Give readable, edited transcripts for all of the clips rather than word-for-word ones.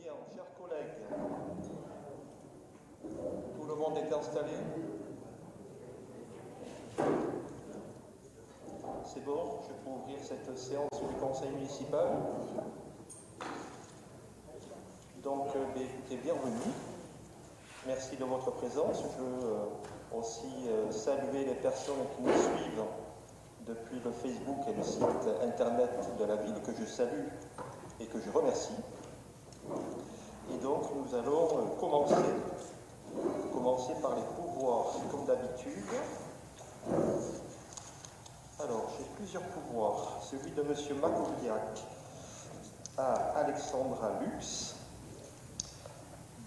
Bien, chers collègues, tout le monde est installé? C'est bon, je peux ouvrir cette séance du conseil municipal. Donc, écoutez, bienvenue. Merci de votre présence. Je veux aussi saluer les personnes qui nous suivent depuis le Facebook et le site internet de la ville, que je salue et que je remercie. Et donc, nous allons commencer par les pouvoirs, comme d'habitude. Alors, j'ai plusieurs pouvoirs. Celui de M. Macouliac à Alexandra Lux,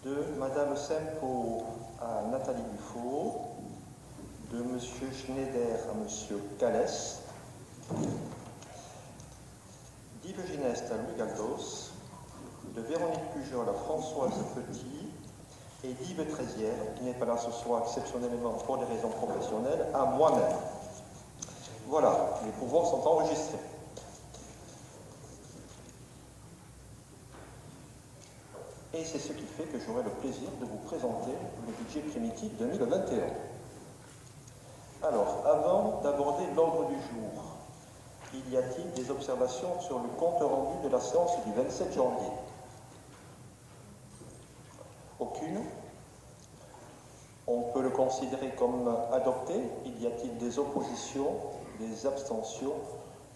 de Mme Sempo à Nathalie Dufaux, de M. Schneider à M. Calès, d'Yves Gineste à Louis Galdos, de Véronique Pujol à Françoise Petit et d'Yves Trézière, qui n'est pas là ce soir exceptionnellement pour des raisons professionnelles, à moi-même. Voilà, les pouvoirs sont enregistrés. Et c'est ce qui fait que j'aurai le plaisir de vous présenter le budget primitif 2021. Alors, avant d'aborder l'ordre du jour, y a-t-il des observations sur le compte rendu de la séance du 27 janvier? Aucune. On peut le considérer comme adopté. Y a-t-il des oppositions, des abstentions?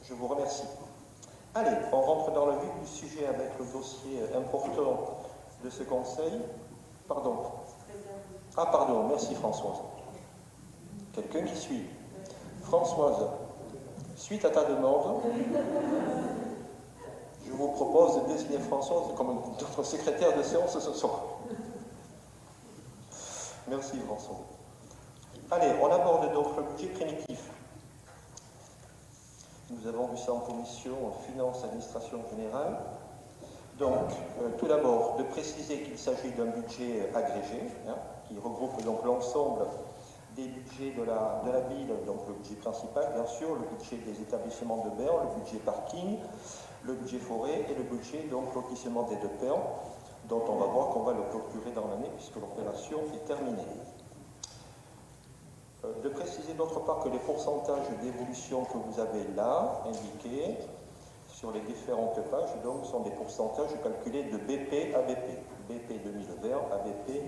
Je vous remercie. Allez, on rentre dans le vif du sujet avec le dossier important de ce conseil. Pardon. Ah, pardon, merci Françoise. Quelqu'un qui suit. Françoise, suite à ta demande, je vous propose de désigner Françoise comme notre secrétaire de séance ce soir. Merci François. Allez, on aborde donc le budget primitif. Nous avons vu ça en commission Finances, Administration Générale. Donc, tout d'abord, de préciser qu'il s'agit d'un budget agrégé, qui regroupe donc l'ensemble des budgets de la ville, donc le budget principal, bien sûr, le budget des établissements de bains, le budget parking, le budget forêt et le budget donc lotissement des deux perles, dont on va voir qu'on va le clôturer dans l'année puisque l'opération est terminée. De préciser d'autre part que les pourcentages d'évolution que vous avez là indiqués sur les différentes pages donc sont des pourcentages calculés de BP à BP, BP 2020 à BP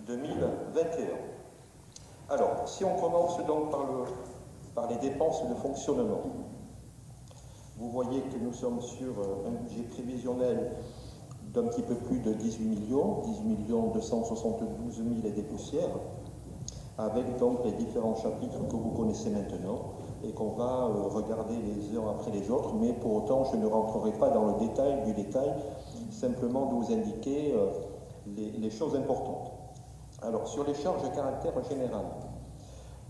2021. Alors, si on commence donc par les dépenses de fonctionnement, vous voyez que nous sommes sur un budget prévisionnel d'un petit peu plus de 18 millions 272 000 et des poussières, avec donc les différents chapitres que vous connaissez maintenant et qu'on va regarder les uns après les autres, mais pour autant je ne rentrerai pas dans le détail du détail, simplement de vous indiquer les choses importantes. Alors sur les charges à caractère général,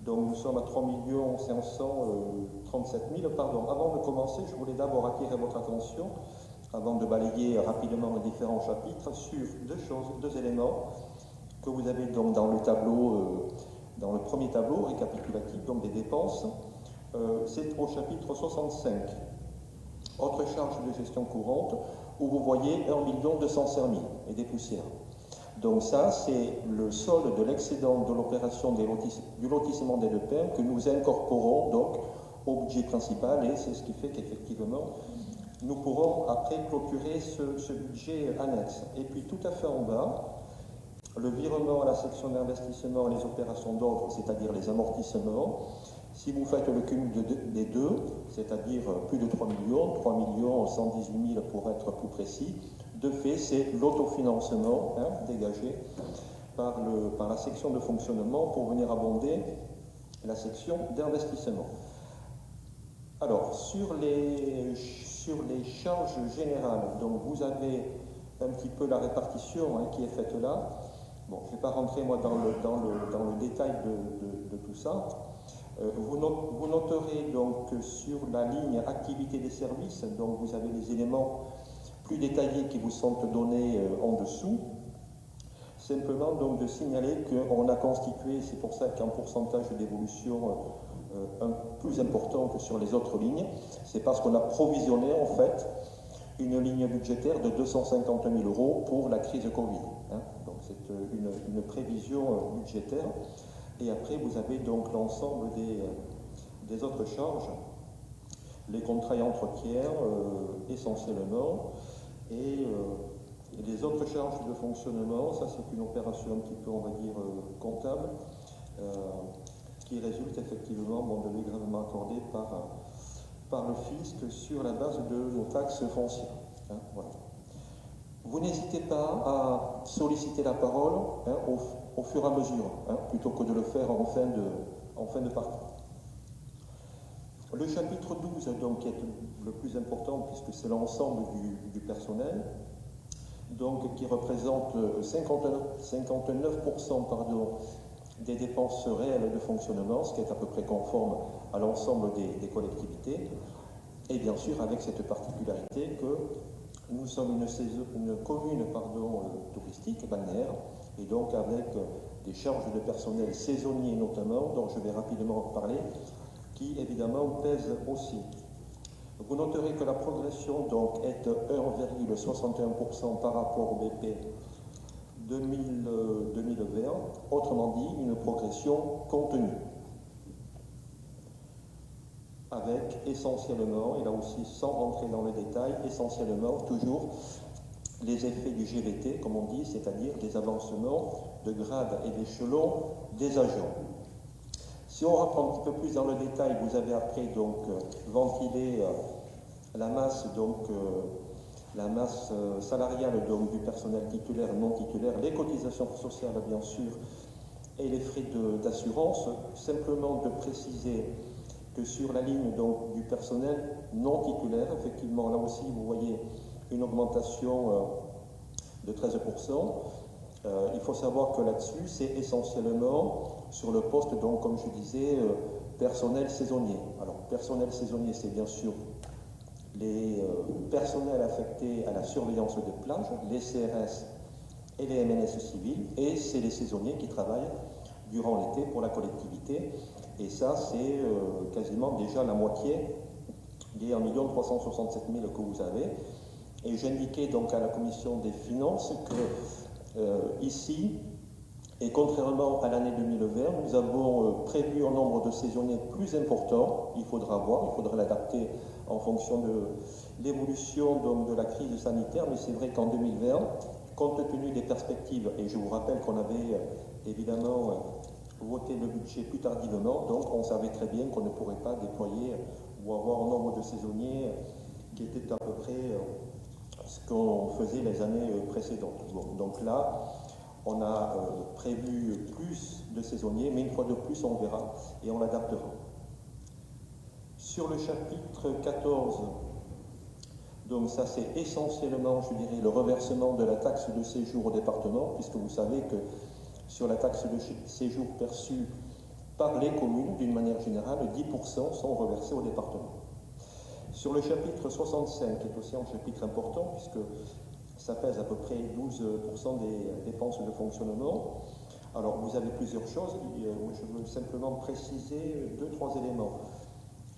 donc nous sommes à 3 537 000, pardon. Avant de commencer, je voulais d'abord attirer votre attention, avant de balayer rapidement les différents chapitres, sur deux éléments que vous avez donc dans le tableau, dans le premier tableau récapitulatif donc des dépenses. C'est au chapitre 65, autres charges de gestion courante, où vous voyez 1 205 000 et des poussières. Donc ça, c'est le solde de l'excédent de l'opération du lotissement des Lepins que nous incorporons donc au budget principal, et c'est ce qui fait qu'effectivement, nous pourrons après clôturer ce budget annexe. Et puis tout à fait en bas, le virement à la section d'investissement et les opérations d'ordre, c'est-à-dire les amortissements. Si vous faites le cumul des deux, c'est-à-dire plus de 3 millions 118 000 pour être plus précis, de fait, c'est l'autofinancement dégagé par la section de fonctionnement pour venir abonder la section d'investissement. Alors, sur les charges générales, donc vous avez un petit peu la répartition qui est faite là. Bon, je ne vais pas rentrer moi dans le détail de tout ça. Vous noterez donc sur la ligne activité des services, donc vous avez les éléments plus détaillés qui vous sont donnés en dessous. Simplement donc de signaler qu'on a constitué, c'est pour ça qu'un pourcentage d'évolution plus important que sur les autres lignes, c'est parce qu'on a provisionné en fait une ligne budgétaire de 250 000 € pour la crise Covid. Donc c'est une prévision budgétaire. Et après, vous avez donc l'ensemble des autres charges, les contrats et entretiens essentiellement, et les autres charges de fonctionnement. Ça, c'est une opération un petit peu, on va dire, comptable, qui résulte effectivement de dégrèvements accordés par le fisc sur la base de nos taxes foncières. Voilà. Vous n'hésitez pas à solliciter la parole au fur et à mesure, plutôt que de le faire en fin de partie. Le chapitre 12, donc, qui est le plus important, puisque c'est l'ensemble du personnel, donc, qui représente 59% des dépenses réelles de fonctionnement, ce qui est à peu près conforme à l'ensemble des collectivités, et bien sûr avec cette particularité que nous sommes une commune touristique, balnéaire, et donc avec des charges de personnel saisonnier notamment, dont je vais rapidement en parler, qui évidemment pèsent aussi. Vous noterez que la progression donc est 1,61% par rapport au BP 2020, autrement dit une progression contenue, avec essentiellement, et là aussi sans rentrer dans le détail, essentiellement toujours les effets du GVT, comme on dit, c'est-à-dire des avancements de grade et d'échelon des agents. Si on rentre un petit peu plus dans le détail, vous avez après donc ventilé la masse salariale donc, du personnel titulaire et non titulaire, les cotisations sociales bien sûr, et les frais d'assurance. Simplement de préciser que sur la ligne donc, du personnel non titulaire, effectivement, là aussi, vous voyez une augmentation de 13%. Il faut savoir que là-dessus, c'est essentiellement sur le poste, donc, comme je disais, personnel saisonnier. Alors, personnel saisonnier, c'est bien sûr les personnels affectés à la surveillance de plage, les CRS et les MNS civils, et c'est les saisonniers qui travaillent durant l'été pour la collectivité. Et ça, c'est quasiment déjà la moitié des 1 367 000 que vous avez. Et j'indiquais donc à la commission des finances que ici, et contrairement à l'année 2020, nous avons prévu un nombre de saisonniers plus important. Il faudra l'adapter en fonction de l'évolution de la crise sanitaire. Mais c'est vrai qu'en 2020, compte tenu des perspectives, et je vous rappelle qu'on avait évidemment voté le budget plus tardivement, donc on savait très bien qu'on ne pourrait pas déployer ou avoir un nombre de saisonniers qui était à peu près ce qu'on faisait les années précédentes. Bon, donc là, on a prévu plus de saisonniers, mais une fois de plus, on verra et on l'adaptera. Sur le chapitre 14, donc ça c'est essentiellement, je dirais, le reversement de la taxe de séjour au département, puisque vous savez que sur la taxe de séjour perçue par les communes, d'une manière générale, 10% sont reversés au département. Sur le chapitre 65, qui est aussi un chapitre important, puisque ça pèse à peu près 12% des dépenses de fonctionnement. Alors, vous avez plusieurs choses. Je veux simplement préciser 2-3 éléments.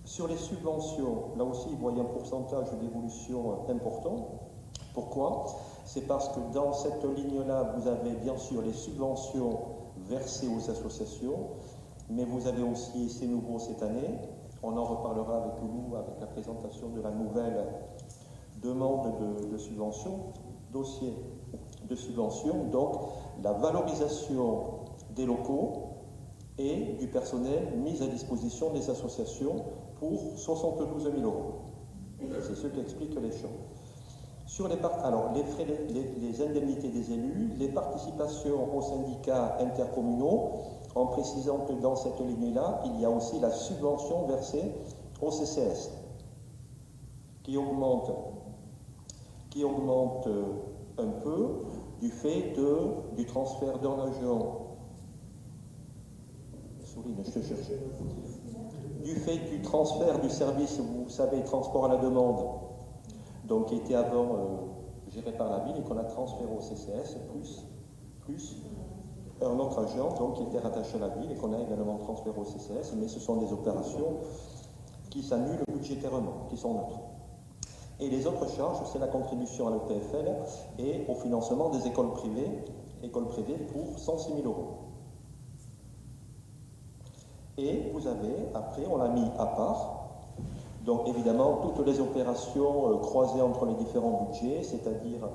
Sur les subventions, là aussi, vous voyez un pourcentage d'évolution important. Pourquoi ? c'est parce que dans cette ligne-là, vous avez bien sûr les subventions versées aux associations, mais vous avez aussi, et c'est nouveau cette année, on en reparlera avec vous avec la présentation de la nouvelle demande de subvention, dossier de subvention, donc la valorisation des locaux et du personnel mis à disposition des associations pour 72 000 euros. C'est ce qui explique les choses. Sur les frais, les indemnités des élus, les participations aux syndicats intercommunaux, en précisant que dans cette ligne-là, il y a aussi la subvention versée au CCS, qui augmente un peu du fait du transfert d'un agent. Souris, je te cherche. Du fait du transfert du service, vous savez, transport à la demande, donc qui était avant géré par la ville et qu'on a transféré au CCS, plus un autre agent donc, qui était rattaché à la ville et qu'on a également transféré au CCS, mais ce sont des opérations qui s'annulent budgétairement, qui sont neutres. Et les autres charges, c'est la contribution à l'EPFL et au financement des écoles privées pour 106 000 euros. Et vous avez, après, on l'a mis à part, donc évidemment, toutes les opérations croisées entre les différents budgets, c'est-à-dire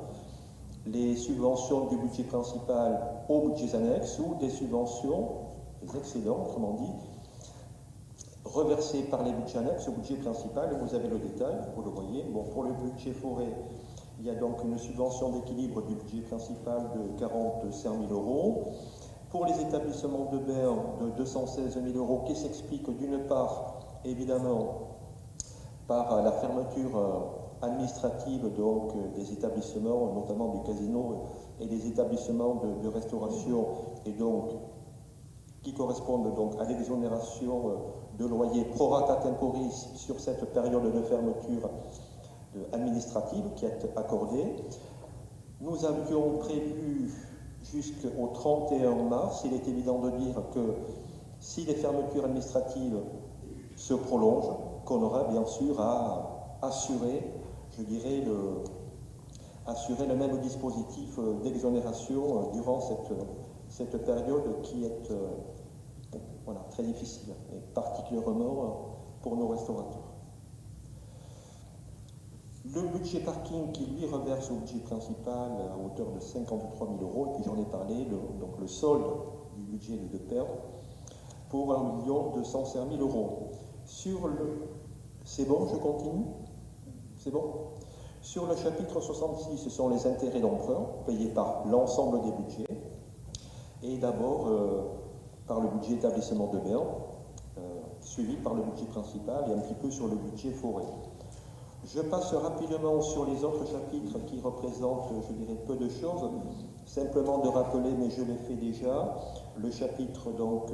les subventions du budget principal aux budgets annexes ou des subventions, des excédents, autrement dit, reversés par les budgets annexes au budget principal. Et vous avez le détail, vous le voyez. Bon, pour le budget forêt, il y a donc une subvention d'équilibre du budget principal de 45 000 euros. Pour les établissements de Berne, de 216 000 euros, qui s'explique d'une part, évidemment, par la fermeture administrative donc, des établissements, notamment du casino et des établissements de restauration, et donc qui correspondent donc à l'exonération de loyer pro rata temporis sur cette période de fermeture administrative qui est accordée. Nous avions prévu jusqu'au 31 mars, il est évident de dire que si les fermetures administratives se prolongent, qu'on aura bien sûr à assurer, je dirais, assurer le même dispositif d'exonération durant cette période qui est voilà, très difficile, et particulièrement pour nos restaurateurs. Le budget parking qui lui reverse au budget principal à hauteur de 53 000 euros, et puis j'en ai parlé, donc le solde du budget de perte pour 1 205 000 euros. C'est bon, je continue? C'est bon? Sur le chapitre 66, ce sont les intérêts d'emprunt payés par l'ensemble des budgets, et d'abord par le budget établissement de Berne, suivi par le budget principal et un petit peu sur le budget forêt. Je passe rapidement sur les autres chapitres qui représentent, je dirais, peu de choses. Simplement de rappeler, mais je l'ai fait déjà, le chapitre donc,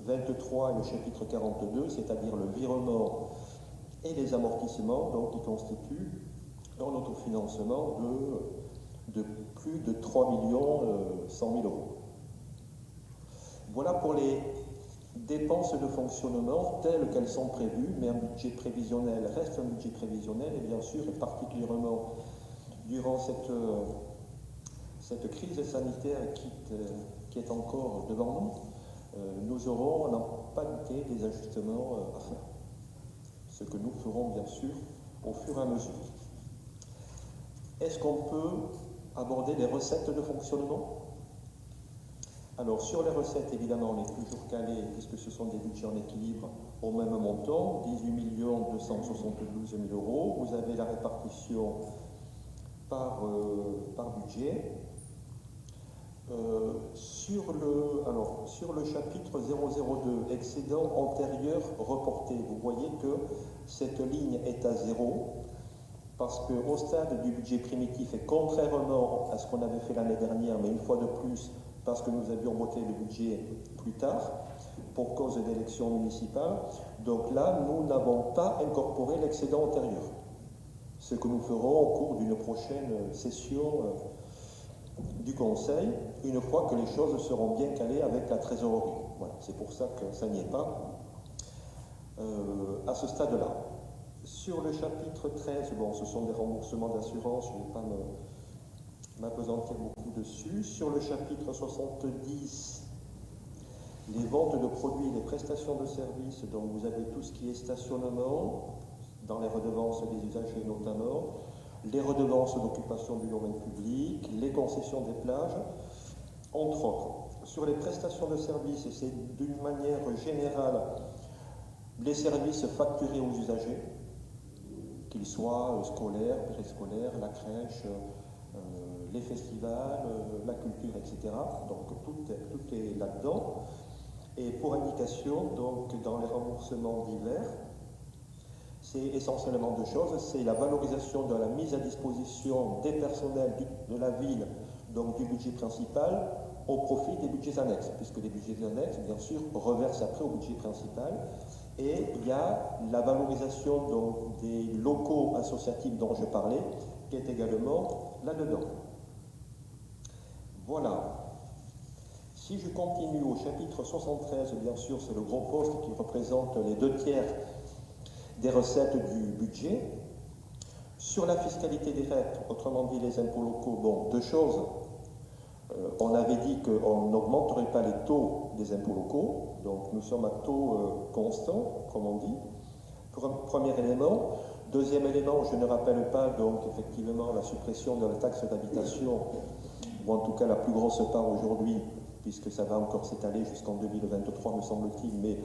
23 et le chapitre 42, c'est-à-dire le virement et les amortissements, donc, qui constituent un autofinancement de plus de 3 100 000 euros. Voilà pour les dépenses de fonctionnement telles qu'elles sont prévues, mais un budget prévisionnel reste un budget prévisionnel, et bien sûr, et particulièrement durant cette crise sanitaire qui est encore devant nous, nous aurons, n'en pas douter, des ajustements à faire. Ce que nous ferons, bien sûr, au fur et à mesure. Est-ce qu'on peut aborder les recettes de fonctionnement? Alors, sur les recettes, évidemment, on est toujours calé, puisque ce sont des budgets en équilibre au même montant, 18 272 000 euros. Vous avez la répartition par budget. Sur le chapitre 002, excédent antérieur reporté, vous voyez que cette ligne est à 0, parce qu'au stade du budget primitif, et contrairement à ce qu'on avait fait l'année dernière, mais une fois de plus, parce que nous avions voté le budget plus tard, pour cause d'élections municipales, donc là, nous n'avons pas incorporé l'excédent antérieur. Ce que nous ferons au cours d'une prochaine session du Conseil, une fois que les choses seront bien calées avec la trésorerie. Voilà, c'est pour ça que ça n'y est pas à ce stade-là. Sur le chapitre 13, bon, ce sont des remboursements d'assurance, je ne vais pas m'apesantir beaucoup dessus. Sur le chapitre 70, les ventes de produits et les prestations de services, donc vous avez tout ce qui est stationnement, dans les redevances des usagers notamment, les redevances d'occupation du domaine public, les concessions des plages, entre autres. Sur les prestations de services, c'est d'une manière générale les services facturés aux usagers, qu'ils soient scolaires, périscolaires, la crèche, les festivals, la culture, etc. Donc tout est là-dedans. Et pour indication, donc dans les remboursements divers, c'est essentiellement deux choses. C'est la valorisation de la mise à disposition des personnels de la ville, donc du budget principal, au profit des budgets annexes, puisque les budgets annexes, bien sûr, reversent après au budget principal. Et il y a la valorisation donc, des locaux associatifs dont je parlais, qui est également là-dedans. Voilà. Si je continue au chapitre 73, bien sûr, c'est le gros poste qui représente les 2/3 des recettes du budget. Sur la fiscalité directe, autrement dit les impôts locaux, bon, deux choses. On avait dit qu'on n'augmenterait pas les taux des impôts locaux, donc nous sommes à taux constant, comme on dit. Premier élément. Deuxième élément, je ne rappelle pas donc effectivement la suppression de la taxe d'habitation, ou en tout cas la plus grosse part aujourd'hui, puisque ça va encore s'étaler jusqu'en 2023 me semble-t-il, mais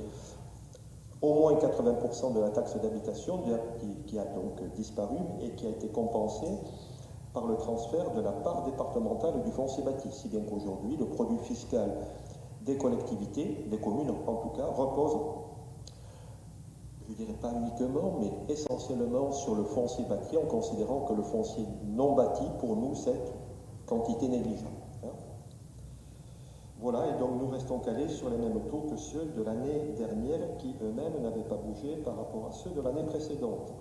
au moins 80% de la taxe d'habitation qui a donc disparu et qui a été compensée par le transfert de la part départementale du foncier bâti, si bien qu'aujourd'hui le produit fiscal des collectivités, des communes en tout cas, repose, je ne dirais pas uniquement, mais essentiellement sur le foncier bâti, en considérant que le foncier non bâti, pour nous, c'est quantité négligeable. Voilà, et donc nous restons calés sur les mêmes taux que ceux de l'année dernière, qui eux-mêmes n'avaient pas bougé par rapport à ceux de l'année précédente.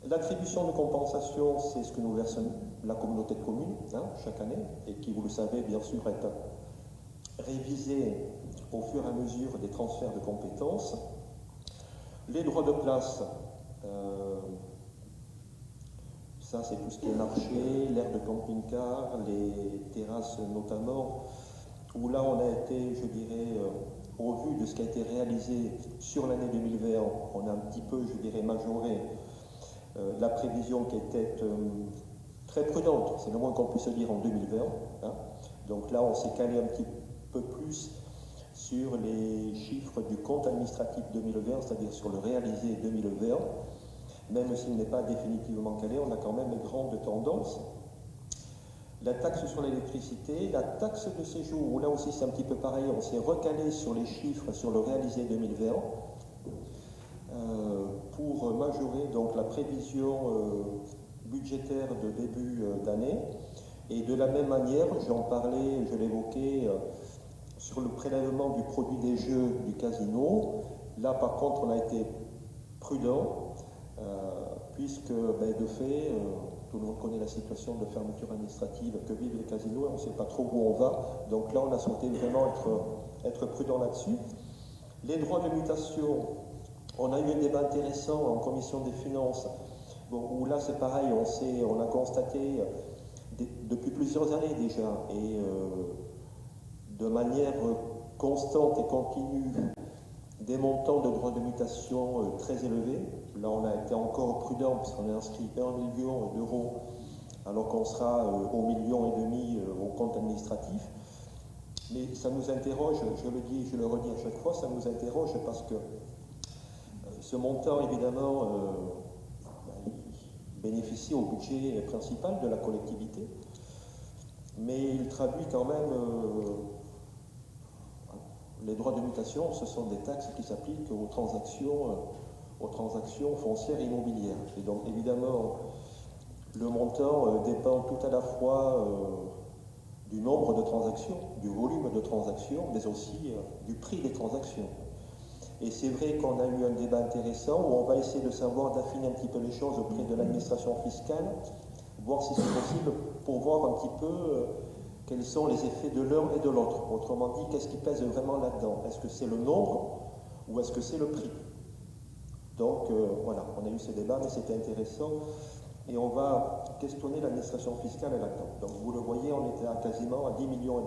L'attribution de compensation, c'est ce que nous verse la communauté de communes chaque année, et qui, vous le savez, bien sûr, est révisée au fur et à mesure des transferts de compétences. Les droits de place, ça c'est tout ce qui est marché, l'aire de camping-car, les terrasses notamment, où là on a été, je dirais, au vu de ce qui a été réalisé sur l'année 2020, on a un petit peu, je dirais, majoré la prévision qui était très prudente, c'est le moins qu'on puisse dire en 2020. Donc là, on s'est calé un petit peu plus sur les chiffres du compte administratif 2020, c'est-à-dire sur le réalisé 2020. Même s'il n'est pas définitivement calé, on a quand même une grande tendance. La taxe sur l'électricité, la taxe de séjour, où là aussi c'est un petit peu pareil, on s'est recalé sur les chiffres sur le réalisé 2020. Pour majorer donc la prévision budgétaire de début d'année. Et de la même manière, j'en parlais, je l'évoquais, sur le prélèvement du produit des jeux du casino. Là, par contre, on a été prudent, puisque, de fait, tout le monde connaît la situation de fermeture administrative que vivent les casinos, et on ne sait pas trop où on va. Donc là, on a souhaité vraiment être prudent là-dessus. Les droits de mutation, on a eu un débat intéressant en commission des finances, où là c'est pareil, on a constaté depuis plusieurs années déjà, et de manière constante et continue, des montants de droits de mutation très élevés. Là on a été encore prudent, puisqu'on a inscrit 1 million d'euros, alors qu'on sera au 1,5 million au compte administratif. Mais ça nous interroge, je le dis et je le redis à chaque fois, ça nous interroge parce que ce montant, évidemment, il bénéficie au budget principal de la collectivité, mais il traduit quand même les droits de mutation, ce sont des taxes qui s'appliquent aux transactions foncières et immobilières. Et donc, évidemment, le montant dépend tout à la fois du nombre de transactions, du volume de transactions, mais aussi du prix des transactions. Et c'est vrai qu'on a eu un débat intéressant où on va essayer de savoir, d'affiner un petit peu les choses auprès de l'administration fiscale, voir si c'est possible pour voir un petit peu quels sont les effets de l'un et de l'autre. Autrement dit, qu'est-ce qui pèse vraiment là-dedans? Est-ce que c'est le nombre ou est-ce que c'est le prix? Donc voilà, on a eu ce débat, mais c'était intéressant et on va questionner l'administration fiscale et là-dedans. Donc vous le voyez, on était à quasiment à 10,5 millions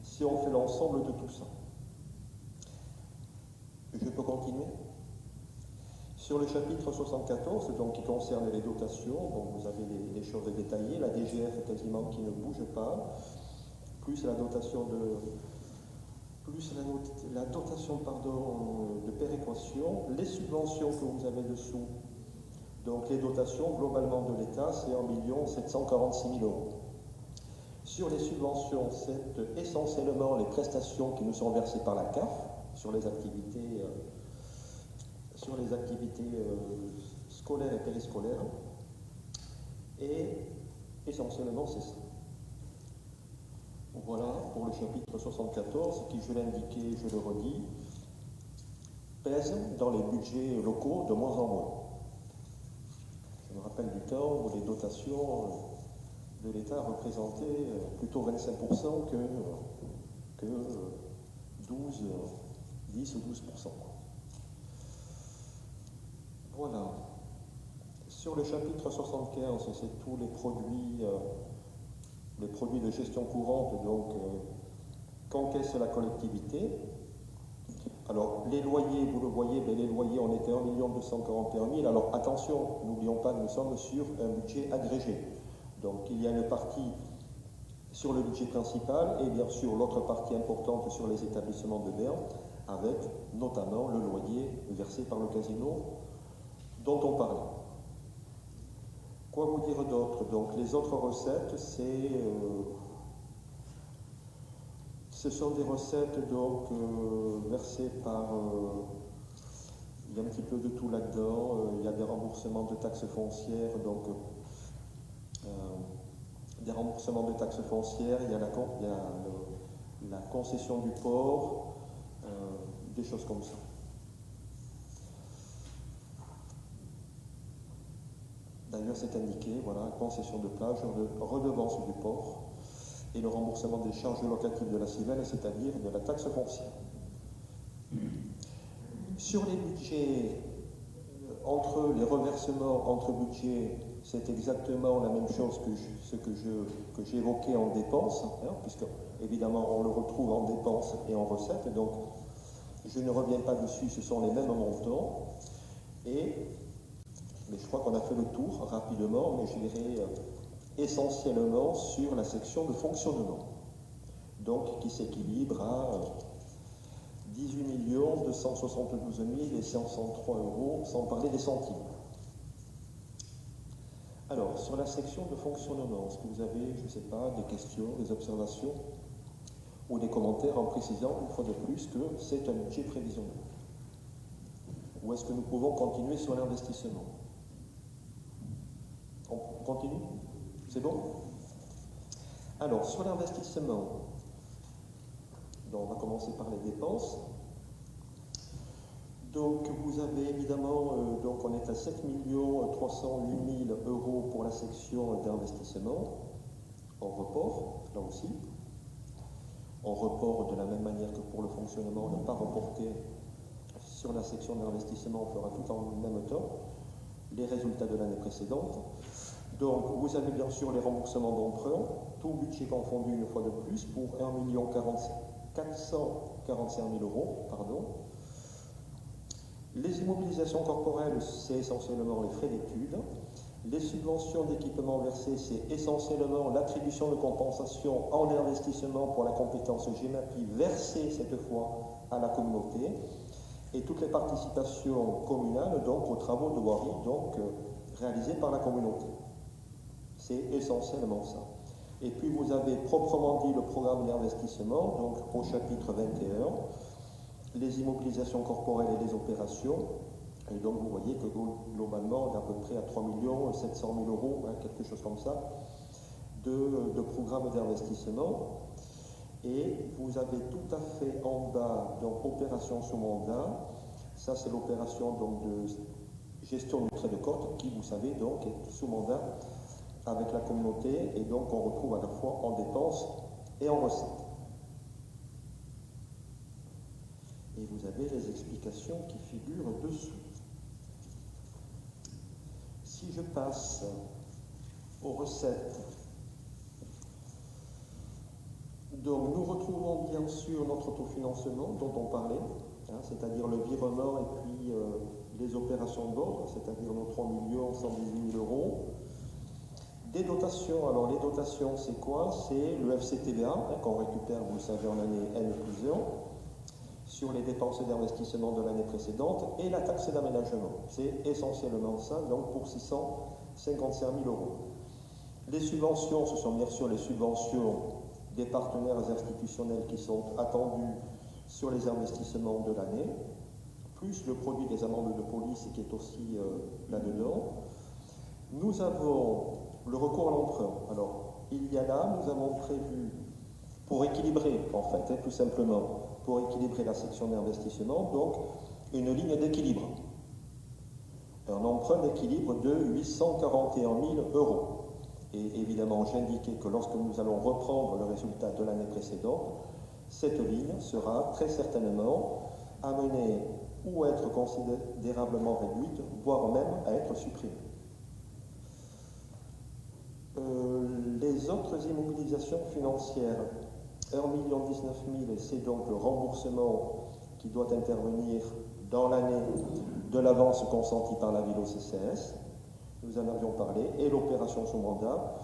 si on fait l'ensemble de tout ça. Je peux continuer? Sur le chapitre 74, donc, qui concerne les dotations, donc vous avez les choses détaillées, la DGF quasiment qui ne bouge pas, plus la dotation de péréquation, les subventions que vous avez dessous, donc les dotations globalement de l'État, c'est 1 746 000 euros. Sur les subventions, c'est essentiellement les prestations qui nous sont versées par la CAF sur les activités scolaires et périscolaires. Et essentiellement, c'est ça. Voilà pour le chapitre 74, qui, je l'ai indiqué, je le redis, pèse dans les budgets locaux de moins en moins. Je me rappelle du temps où les dotations de l'État représentaient plutôt 25% que 10 ou 12%. Voilà. Sur le chapitre 75, c'est tous les produits de gestion courante, donc qu'encaisse la collectivité. Alors, les loyers, vous le voyez, les loyers, on était 1 241 000. Alors, attention, n'oublions pas que nous sommes sur un budget agrégé. Donc, il y a une partie sur le budget principal et bien sûr l'autre partie importante sur les établissements de Berne, avec notamment le loyer versé par le casino dont on parlait. Quoi vous dire d'autre? Donc, les autres recettes, ce sont des recettes donc versées par... il y a un petit peu de tout là-dedans. Il y a des remboursements de taxes foncières, donc des remboursements de taxes foncières, il y a la concession du port, des choses comme ça. D'ailleurs, c'est indiqué, voilà, concession de plage, redevance du port, et le remboursement des charges locatives de la Civelle, c'est-à-dire de la taxe foncière. Sur les budgets, entre les reversements entre budgets, c'est exactement la même chose que ce que j'évoquais en dépenses, hein, puisque évidemment on le retrouve en dépenses et en recettes, donc je ne reviens pas dessus, ce sont les mêmes montants. Mais je crois qu'on a fait le tour rapidement, mais je dirais essentiellement sur la section de fonctionnement, donc qui s'équilibre à 18 272 103 euros, sans parler des centimes. Alors, sur la section de fonctionnement, est-ce que vous avez, je ne sais pas, des questions, des observations ou des commentaires en précisant une fois de plus que c'est un budget prévisionnel? Ou est-ce que nous pouvons continuer sur l'investissement? On continue? C'est bon? Alors, sur l'investissement, on va commencer par les dépenses. Donc, vous avez évidemment, donc on est à 7 308 000 euros pour la section d'investissement, en report, là aussi. En report, de la même manière que pour le fonctionnement, on n'a pas reporté sur la section d'investissement, on fera tout en même temps les résultats de l'année précédente. Donc, vous avez bien sûr les remboursements d'emprunt, tout budget confondu une fois de plus, pour 1 445 000 euros, pardon. Les immobilisations corporelles, c'est essentiellement les frais d'études. Les subventions d'équipement versées, c'est essentiellement l'attribution de compensation en investissement pour la compétence GEMAPI versée cette fois à la communauté. Et toutes les participations communales, donc aux travaux de voirie, donc réalisés par la communauté. C'est essentiellement ça. Et puis vous avez proprement dit le programme d'investissement, donc au chapitre 21, les immobilisations corporelles et les opérations. Et donc vous voyez que globalement on est à peu près à 3 700 000 euros, hein, quelque chose comme ça, de programme d'investissement. Et vous avez tout à fait en bas, donc opération sous mandat. Ça c'est l'opération donc de gestion du trait de côte qui, vous savez, donc est sous mandat avec la communauté, et donc on retrouve à la fois en dépenses et en recettes. Et vous avez les explications qui figurent dessous. Si je passe aux recettes, donc nous retrouvons bien sûr notre autofinancement dont on parlait, c'est-à-dire le virement et puis les opérations d'ordre, c'est-à-dire nos 3 118 000 euros. Des dotations, alors les dotations c'est quoi? C'est le FCTVA qu'on récupère, vous le savez, en année N+1 sur les dépenses d'investissement de l'année précédente et la taxe d'aménagement. C'est essentiellement ça, donc pour 655 000 euros. Les subventions, ce sont bien sûr les subventions des partenaires institutionnels qui sont attendus sur les investissements de l'année, plus le produit des amendes de police qui est aussi là-dedans. Nous avons le recours à l'emprunt. Alors, il y a là, nous avons prévu, pour équilibrer, en fait, tout simplement, pour équilibrer la section d'investissement, donc une ligne d'équilibre. Un emprunt d'équilibre de 841 000 euros. Et évidemment, j'indiquais que lorsque nous allons reprendre le résultat de l'année précédente, cette ligne sera très certainement amenée ou à être considérablement réduite, voire même à être supprimée. Les autres immobilisations financières, 1 019 000, c'est donc le remboursement qui doit intervenir dans l'année de l'avance consentie par la ville au CCS. Nous en avions parlé, et l'opération sous mandat,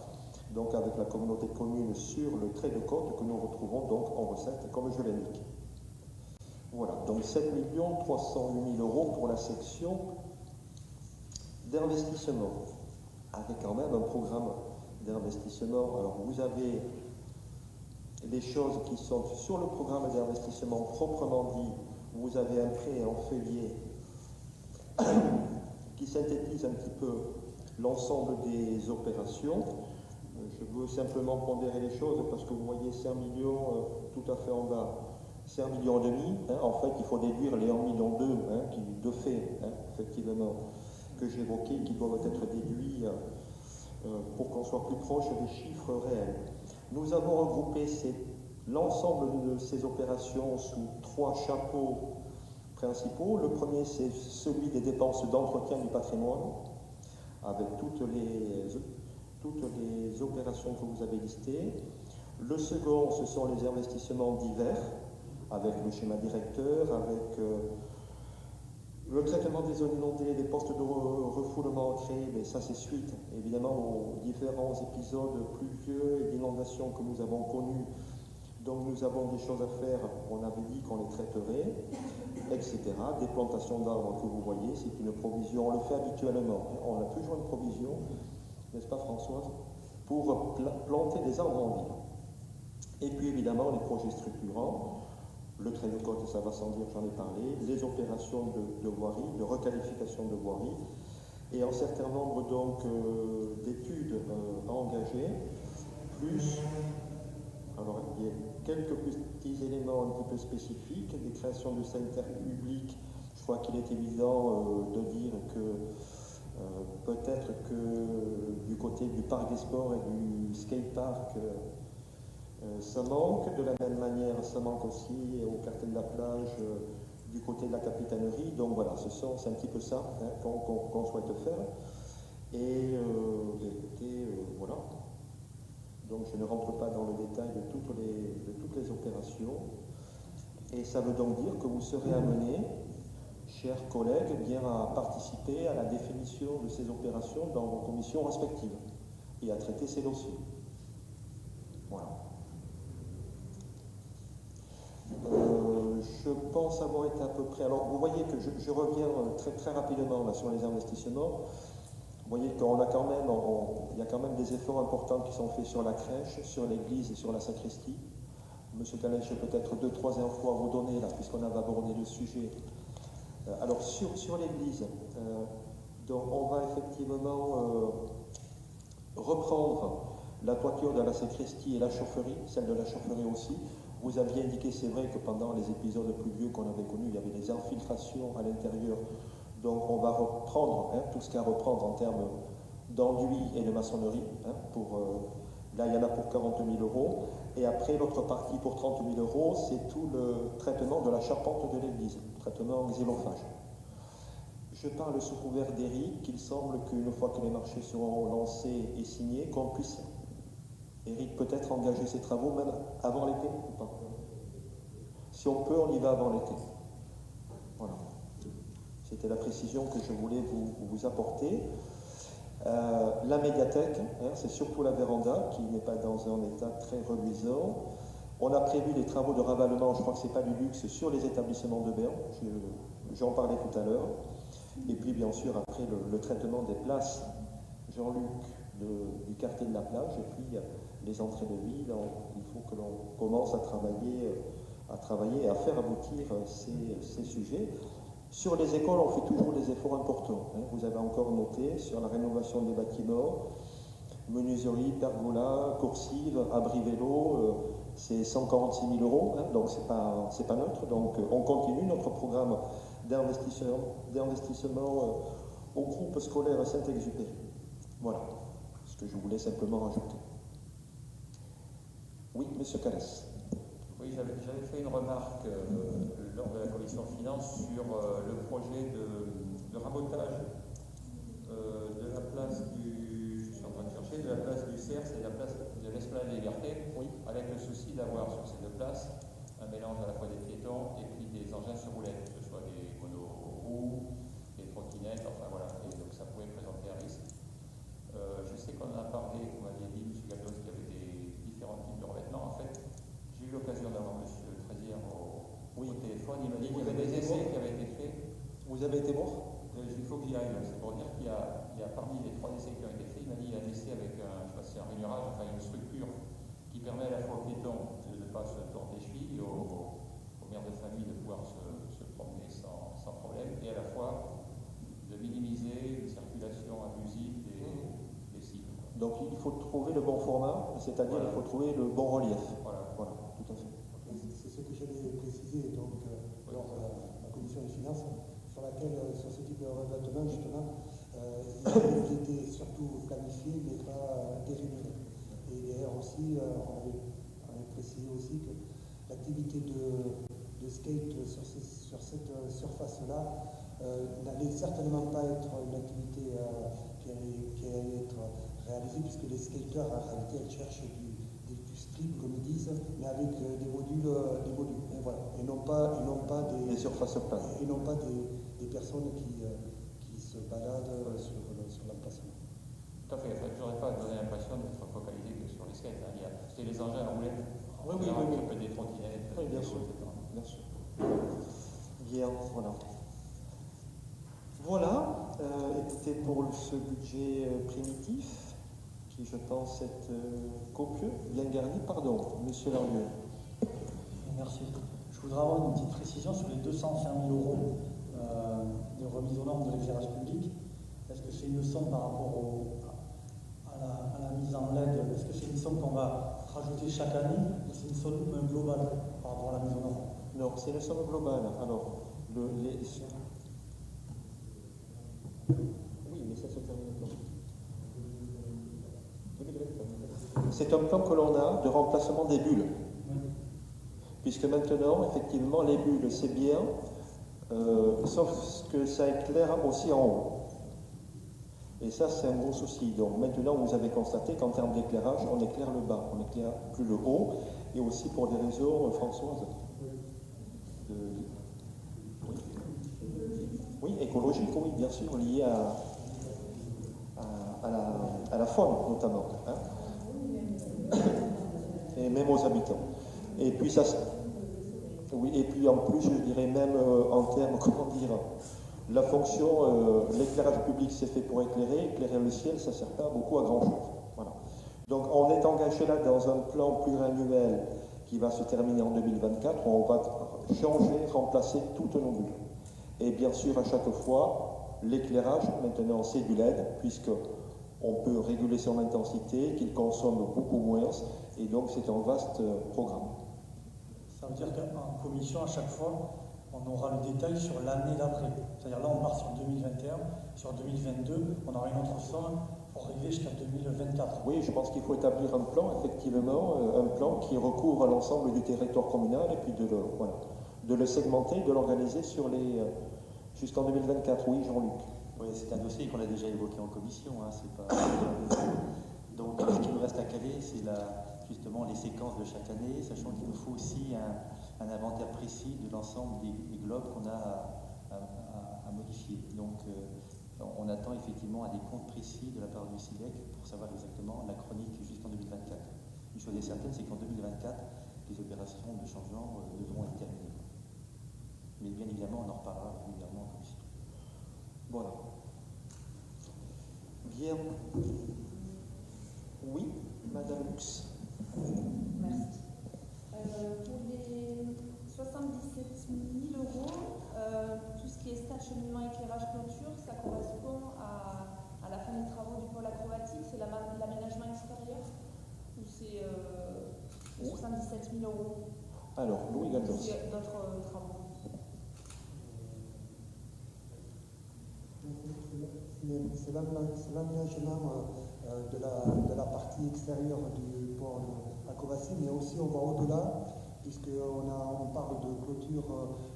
donc avec la communauté de communes sur le trait de côte que nous retrouvons donc en recette, comme je l'indique. Voilà, donc 7 308 000 euros pour la section d'investissement, avec quand même un programme d'investissement. Alors vous avez les choses qui sont sur le programme d'investissement proprement dit. Vous avez un prêt en feuillet qui synthétise un petit peu l'ensemble des opérations. Je veux simplement pondérer les choses parce que vous voyez 5 millions tout à fait en bas, 5 millions et demi. En fait, il faut déduire les 1 million 2 qui, de fait, effectivement, que j'évoquais, qui doivent être déduits pour qu'on soit plus proche des chiffres réels. Nous avons regroupé l'ensemble de ces opérations sous 3 chapeaux principaux. Le premier, c'est celui des dépenses d'entretien du patrimoine, avec toutes les opérations que vous avez listées. Le second, ce sont les investissements divers, avec le schéma directeur, avec le traitement des zones inondées, des postes de refoulement créés, mais ça c'est suite évidemment aux différents épisodes pluvieux et d'inondations que nous avons connus. Donc nous avons des choses à faire, on avait dit qu'on les traiterait, etc. Des plantations d'arbres que vous voyez, c'est une provision, on le fait habituellement, on a toujours une provision, n'est-ce pas Françoise, pour planter des arbres en ville. Et puis évidemment les projets structurants, le trait de côte, ça va sans dire, j'en ai parlé, les opérations de voirie, de requalification de voirie, et un certain nombre donc d'études à engager, plus, alors il y a quelques petits éléments un petit peu spécifiques, des créations de sanitaires publics. Je crois qu'il est évident de dire que peut-être que du côté du parc des sports et du skatepark, ça manque. De la même manière, ça manque aussi au quartier de la plage du côté de la capitainerie. Donc voilà, c'est un petit peu ça qu'on souhaite faire. Et écoutez, voilà. Donc je ne rentre pas dans le détail de toutes les opérations. Et ça veut donc dire que vous serez amenés, chers collègues, bien à participer à la définition de ces opérations dans vos commissions respectives et à traiter ces dossiers. Voilà. Je pense avoir été à peu près... Alors, vous voyez que je reviens très rapidement là, sur les investissements. Vous voyez qu'on a quand même, il y a quand même des efforts importants qui sont faits sur la crèche, sur l'église et sur la sacristie. Monsieur Calais, je vais peut-être 2-3 infos à vous donner, là, puisqu'on avait abordé le sujet. Alors, sur l'église, donc on va effectivement reprendre la toiture de la sacristie et la chaufferie, celle de la chaufferie aussi. Vous aviez indiqué, c'est vrai, que pendant les épisodes pluvieux qu'on avait connus, il y avait des infiltrations à l'intérieur. Donc on va reprendre tout ce qu'il y a à reprendre en termes d'enduit et de maçonnerie. Là, il y en a pour 40 000 euros. Et après, l'autre partie pour 30 000 euros, c'est tout le traitement de la charpente de l'église, traitement xylophage. Je parle sous couvert d'Éric, qu'il semble qu'une fois que les marchés seront lancés et signés, qu'on puisse, Éric, peut-être engager ses travaux même avant l'été ou pas? Si on peut, on y va avant l'été. Voilà. C'était la précision que je voulais vous apporter. La médiathèque, hein, c'est surtout la véranda qui n'est pas dans un état très reluisant. On a prévu des travaux de ravalement, je crois que ce n'est pas du luxe, sur les établissements de Berne, j'en parlais tout à l'heure. Et puis bien sûr après le traitement des places, Jean-Luc, du quartier de la plage, et puis les entrées de ville, il faut que l'on commence à travailler et à faire aboutir ces sujets. Sur les écoles, on fait toujours des efforts importants. Hein. Vous avez encore noté sur la rénovation des bâtiments, menuiserie, pergola, coursive, abri vélo, c'est 146 000 euros, hein, donc c'est pas neutre. Donc on continue notre programme d'investissement au groupe scolaire Saint-Exupéry. Voilà ce que je voulais simplement rajouter. Oui, monsieur Calès. Oui, j'avais fait une remarque lors de la commission finances sur le projet de rabotage de la place je suis en train de chercher, de la place du Cerf et de la place de l'Esplanade des Libertés, oui, avec le souci d'avoir sur ces deux places un mélange à la fois des piétons et puis des engins sur roulettes, que ce soit des monoroues, des trottinettes, enfin voilà, et donc ça pouvait présenter un risque. Je sais qu'on en a parlé, vous m'aviez dit, M. Galdos, qu'il y avait des différents types de revêtements. En fait, j'ai eu l'occasion d'avoir M. Trézière au téléphone, il m'a dit qu'il y avait des essais qui avaient été faits. Vous avez été mort? Il faut que j'y aille, c'est pour dire qu'il y a parmi les 3 essais qui ont été faits, il m'a dit qu'il y a un essai avec je sais pas si c'est un rainurage, enfin une structure qui permet à la fois aux piétons de ne pas se tordre les chevilles, aux mères de famille de pouvoir se promener sans problème, et à la fois de minimiser une circulation abusive des cycles. Donc il faut trouver le bon format, c'est-à-dire il faut trouver le bon relief. Voilà, tout à fait. C'est ce que j'avais précisé donc, lors de la commission des finances, sur laquelle, sur ce type de revêtement, justement, il était surtout planifié, mais pas pérennisé. Et d'ailleurs aussi, on avait précisé aussi que l'activité de skate sur cette surface-là n'allait certainement pas être une activité qui allait être réalisée, puisque les skateurs, en réalité, elles cherchent du strip, comme ils disent, mais avec des modules, et voilà, et non pas des surfaces planes, et non pas des personnes qui se baladent sur l'emplacement. Tout à fait, en fait, je n'aurais pas donné l'impression d'être focalisé que sur les skates. Hein. C'est les engins à roulettes, oui. Des trottinettes, oui, bien sûr. Bien sûr. Bien, voilà. Voilà, écoutez, pour ce budget primitif, qui je pense est copieux, bien garni, pardon, monsieur Larlieu. Merci. Je voudrais avoir une petite précision sur les 205 000 euros de remise aux normes de l'éclairage public. Est-ce que c'est une somme par rapport à la mise en LED? Est-ce que c'est une somme qu'on va rajouter chaque année ou c'est une somme globale par rapport à la mise en norme? Non, c'est la somme globale. Alors, oui, mais ça se termine quand? C'est un plan que l'on a de remplacement des bulles. Puisque maintenant, effectivement, les bulles, c'est bien, sauf que ça éclaire aussi en haut. Et ça, c'est un gros souci. Donc maintenant, vous avez constaté qu'en termes d'éclairage, on éclaire le bas, on n'éclaire plus le haut, et aussi pour des raisons, Françoise, oui, écologique, oui, bien sûr, lié à la faune, notamment, hein, et même aux habitants. Et puis ça, oui, et puis en plus, je dirais même en termes, comment dire, la fonction, l'éclairage public c'est fait pour éclairer le ciel, ça ne sert pas beaucoup à grand chose. Voilà. Donc on est engagé là dans un plan pluriannuel qui va se terminer en 2024, où on va changer, remplacer toutes nos bulles. Et bien sûr, à chaque fois, l'éclairage, maintenant, c'est du LED, puisqu'on peut réguler son intensité, qu'il consomme beaucoup moins, et donc c'est un vaste programme. Ça veut dire qu'en commission, à chaque fois, on aura le détail sur l'année d'après. C'est-à-dire là, on part sur 2021, sur 2022, on aura une autre somme pour arriver jusqu'à 2024. Oui, je pense qu'il faut établir un plan, effectivement, un plan qui recouvre l'ensemble du territoire communal, et puis de le segmenter, de l'organiser sur Jusqu'en 2024, oui, Jean-Luc. Oui, c'est un dossier qu'on a déjà évoqué en commission. Hein, c'est pas... Donc, ce qui nous reste à caler, c'est justement les séquences de chaque année, sachant qu'il nous faut aussi un inventaire précis de l'ensemble des globes qu'on a à modifier. Donc, on attend effectivement un décompte précis de la part du SIDEC pour savoir exactement la chronique jusqu'en 2024. Une chose est certaine, c'est qu'en 2024, les opérations de changement devront être terminées. Mais bien évidemment, on en reparlera régulièrement en commission. Voilà. Bien. Oui, Madame Lux. Merci. Pour les 77 000 euros, tout ce qui est stade, cheminement, éclairage, clôture, ça correspond à la fin des travaux du pôle acrobatique, c'est l'aménagement extérieur ou c'est 77 000 euros? Alors, Louis Galdos. C'est d'autres travaux. C'est l'aménagement de la partie extérieure du port Acrobatie, mais aussi on va au-delà, puisqu'on parle de clôture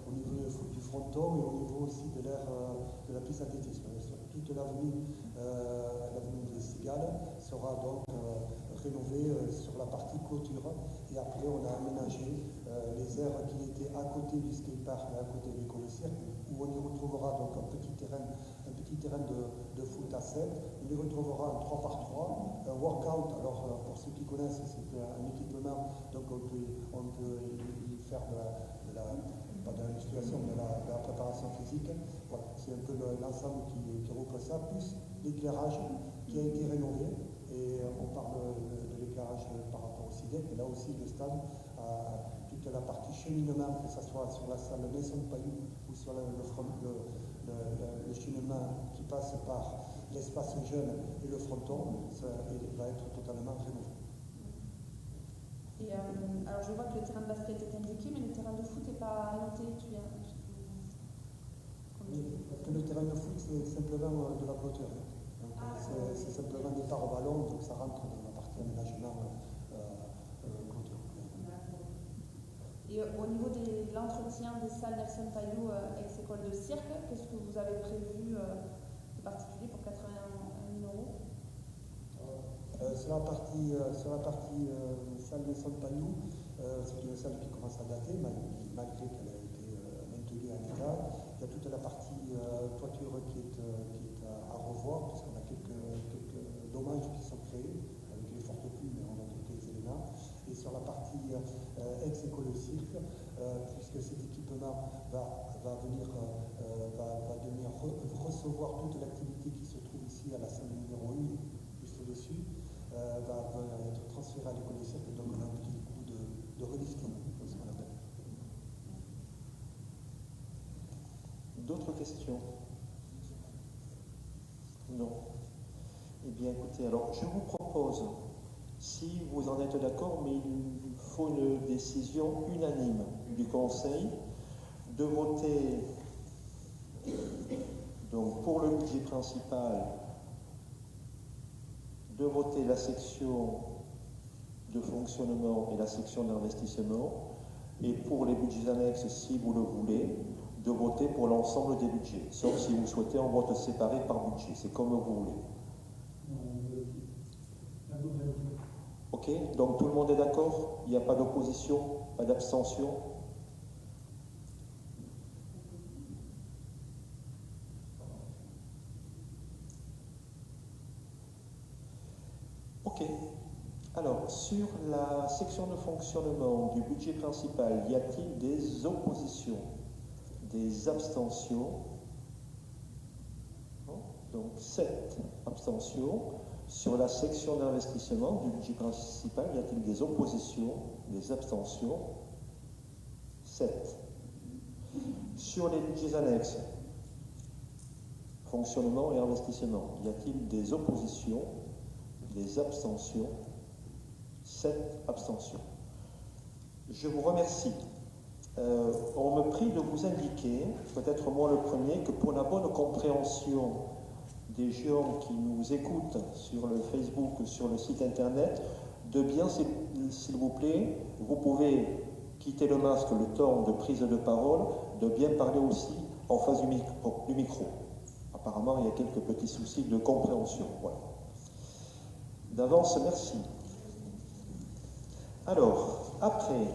au niveau du fronton et au niveau aussi de la piste athlétisme. Toute l'avenue des Cigales sera donc rénovée sur la partie clôture, et après on a aménagé les aires qui étaient à côté du skatepark, à côté de l'école cirque, où on y retrouvera donc un petit terrain de foot à 7, on y retrouvera un 3x3, un workout. Alors pour ceux qui connaissent, c'est un équipement, donc on peut y faire pas de la musculation, mais de la préparation physique. Voilà, c'est un peu l'ensemble qui regroupe ça, plus l'éclairage qui a été rénové, et on parle de l'éclairage par rapport au SIDEC, et là aussi le stade a toute la partie cheminement, que ce soit sur la salle Maison de Paillou ou sur le cheminement qui passe par l'espace jeune et le fronton, ça va être totalement rénové. Et alors je vois que le terrain de basket est indiqué, mais le terrain de foot n'est pas noté. Parce que le terrain de foot, c'est simplement de la clôture. Donc, c'est simplement des parts au ballon, donc ça rentre dans la partie aménagement clôture. Et au niveau de l'entretien des salles Nelson Paillou ex-école de cirque, qu'est-ce que vous avez prévu de particulier pour 81 000 euros? Sur la partie salle Nelson Paillou, c'est une salle qui commence à dater, malgré qu'elle a été maintenue en état. Il y a toute la partie toiture qui est à revoir, puisqu'on a quelques dommages qui sont créés avec les fortes pluies, mais on a quelques éléments. Et sur la partie ex-école de cirque, puisque cet équipement va venir recevoir toute l'activité qui se trouve ici à la salle numéro 1, juste au-dessus, va être transféré à l'école de cirque, donc on a un petit coup de relifting, comme ce qu'on appelle. D'autres questions? Non. Eh bien, écoutez, alors je vous propose, si vous en êtes d'accord, mais il faut une décision unanime du Conseil, de voter donc pour le budget principal, de voter la section de fonctionnement et la section d'investissement, et pour les budgets annexes, si vous le voulez, de voter pour l'ensemble des budgets, sauf si vous souhaitez en vote séparé par budget, c'est comme vous voulez. Ok, donc tout le monde est d'accord? Il n'y a pas d'opposition, pas d'abstention? Ok. Alors, sur la section de fonctionnement du budget principal, y a-t-il des oppositions, des abstentions? Non. Donc, 7 abstentions. Sur la section d'investissement du budget principal, y a-t-il des oppositions, des abstentions? 7. Sur les budgets annexes, fonctionnement et investissement, y a-t-il des oppositions, des abstentions? 7 abstentions. Je vous remercie. On me prie de vous indiquer, peut-être moi le premier, que pour la bonne compréhension des gens qui nous écoutent sur le Facebook ou sur le site internet, de bien, s'il vous plaît, vous pouvez quitter le masque le temps de prise de parole, de bien parler aussi en face du micro. Apparemment, il y a quelques petits soucis de compréhension. Voilà. D'avance, merci. Alors, après,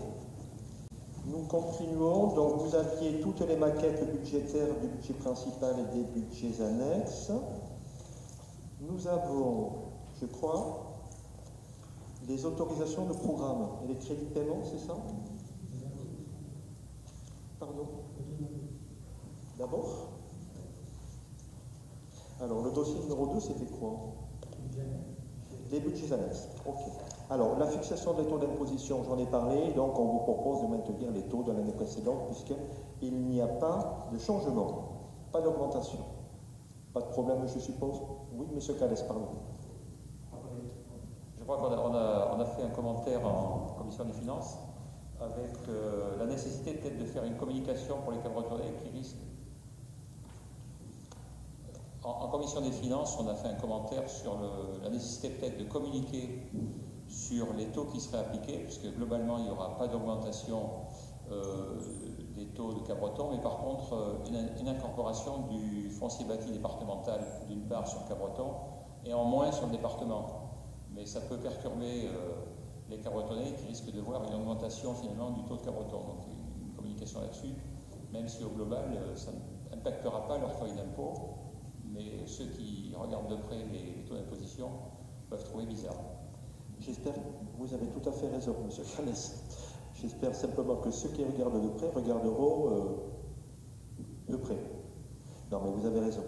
nous continuons. Donc, vous aviez toutes les maquettes budgétaires du budget principal et des budgets annexes. Nous avons, je crois, les autorisations de programme et les crédits de paiement, c'est ça? Pardon? D'abord? Alors, le dossier numéro 2, c'était quoi? Les budgets annexes. Ok. Alors, la fixation des taux d'imposition, j'en ai parlé, donc on vous propose de maintenir les taux de l'année précédente, puisqu'il n'y a pas de changement, pas d'augmentation. Pas de problème, je suppose? Oui, monsieur Calès, pardon. Je crois qu'on a fait un commentaire en commission des finances avec la nécessité peut-être de faire une communication pour les Cabretonnais qui risquent. En commission des finances, on a fait un commentaire sur la nécessité peut-être de communiquer sur les taux qui seraient appliqués, puisque globalement, il n'y aura pas d'augmentation des taux de Cabreton, mais par contre, une incorporation du foncier bâti départemental, d'une part sur Cabreton, et en moins sur le département. Mais ça peut perturber les Cabretonnais qui risquent de voir une augmentation finalement du taux de Cabreton. Donc une communication là-dessus, même si au global, ça n'impactera pas leur feuille d'impôt, mais ceux qui regardent de près les taux d'imposition peuvent trouver bizarre. J'espère que vous avez tout à fait raison, monsieur Calès. J'espère simplement que ceux qui regardent de près regarderont de près. Non, mais vous avez raison.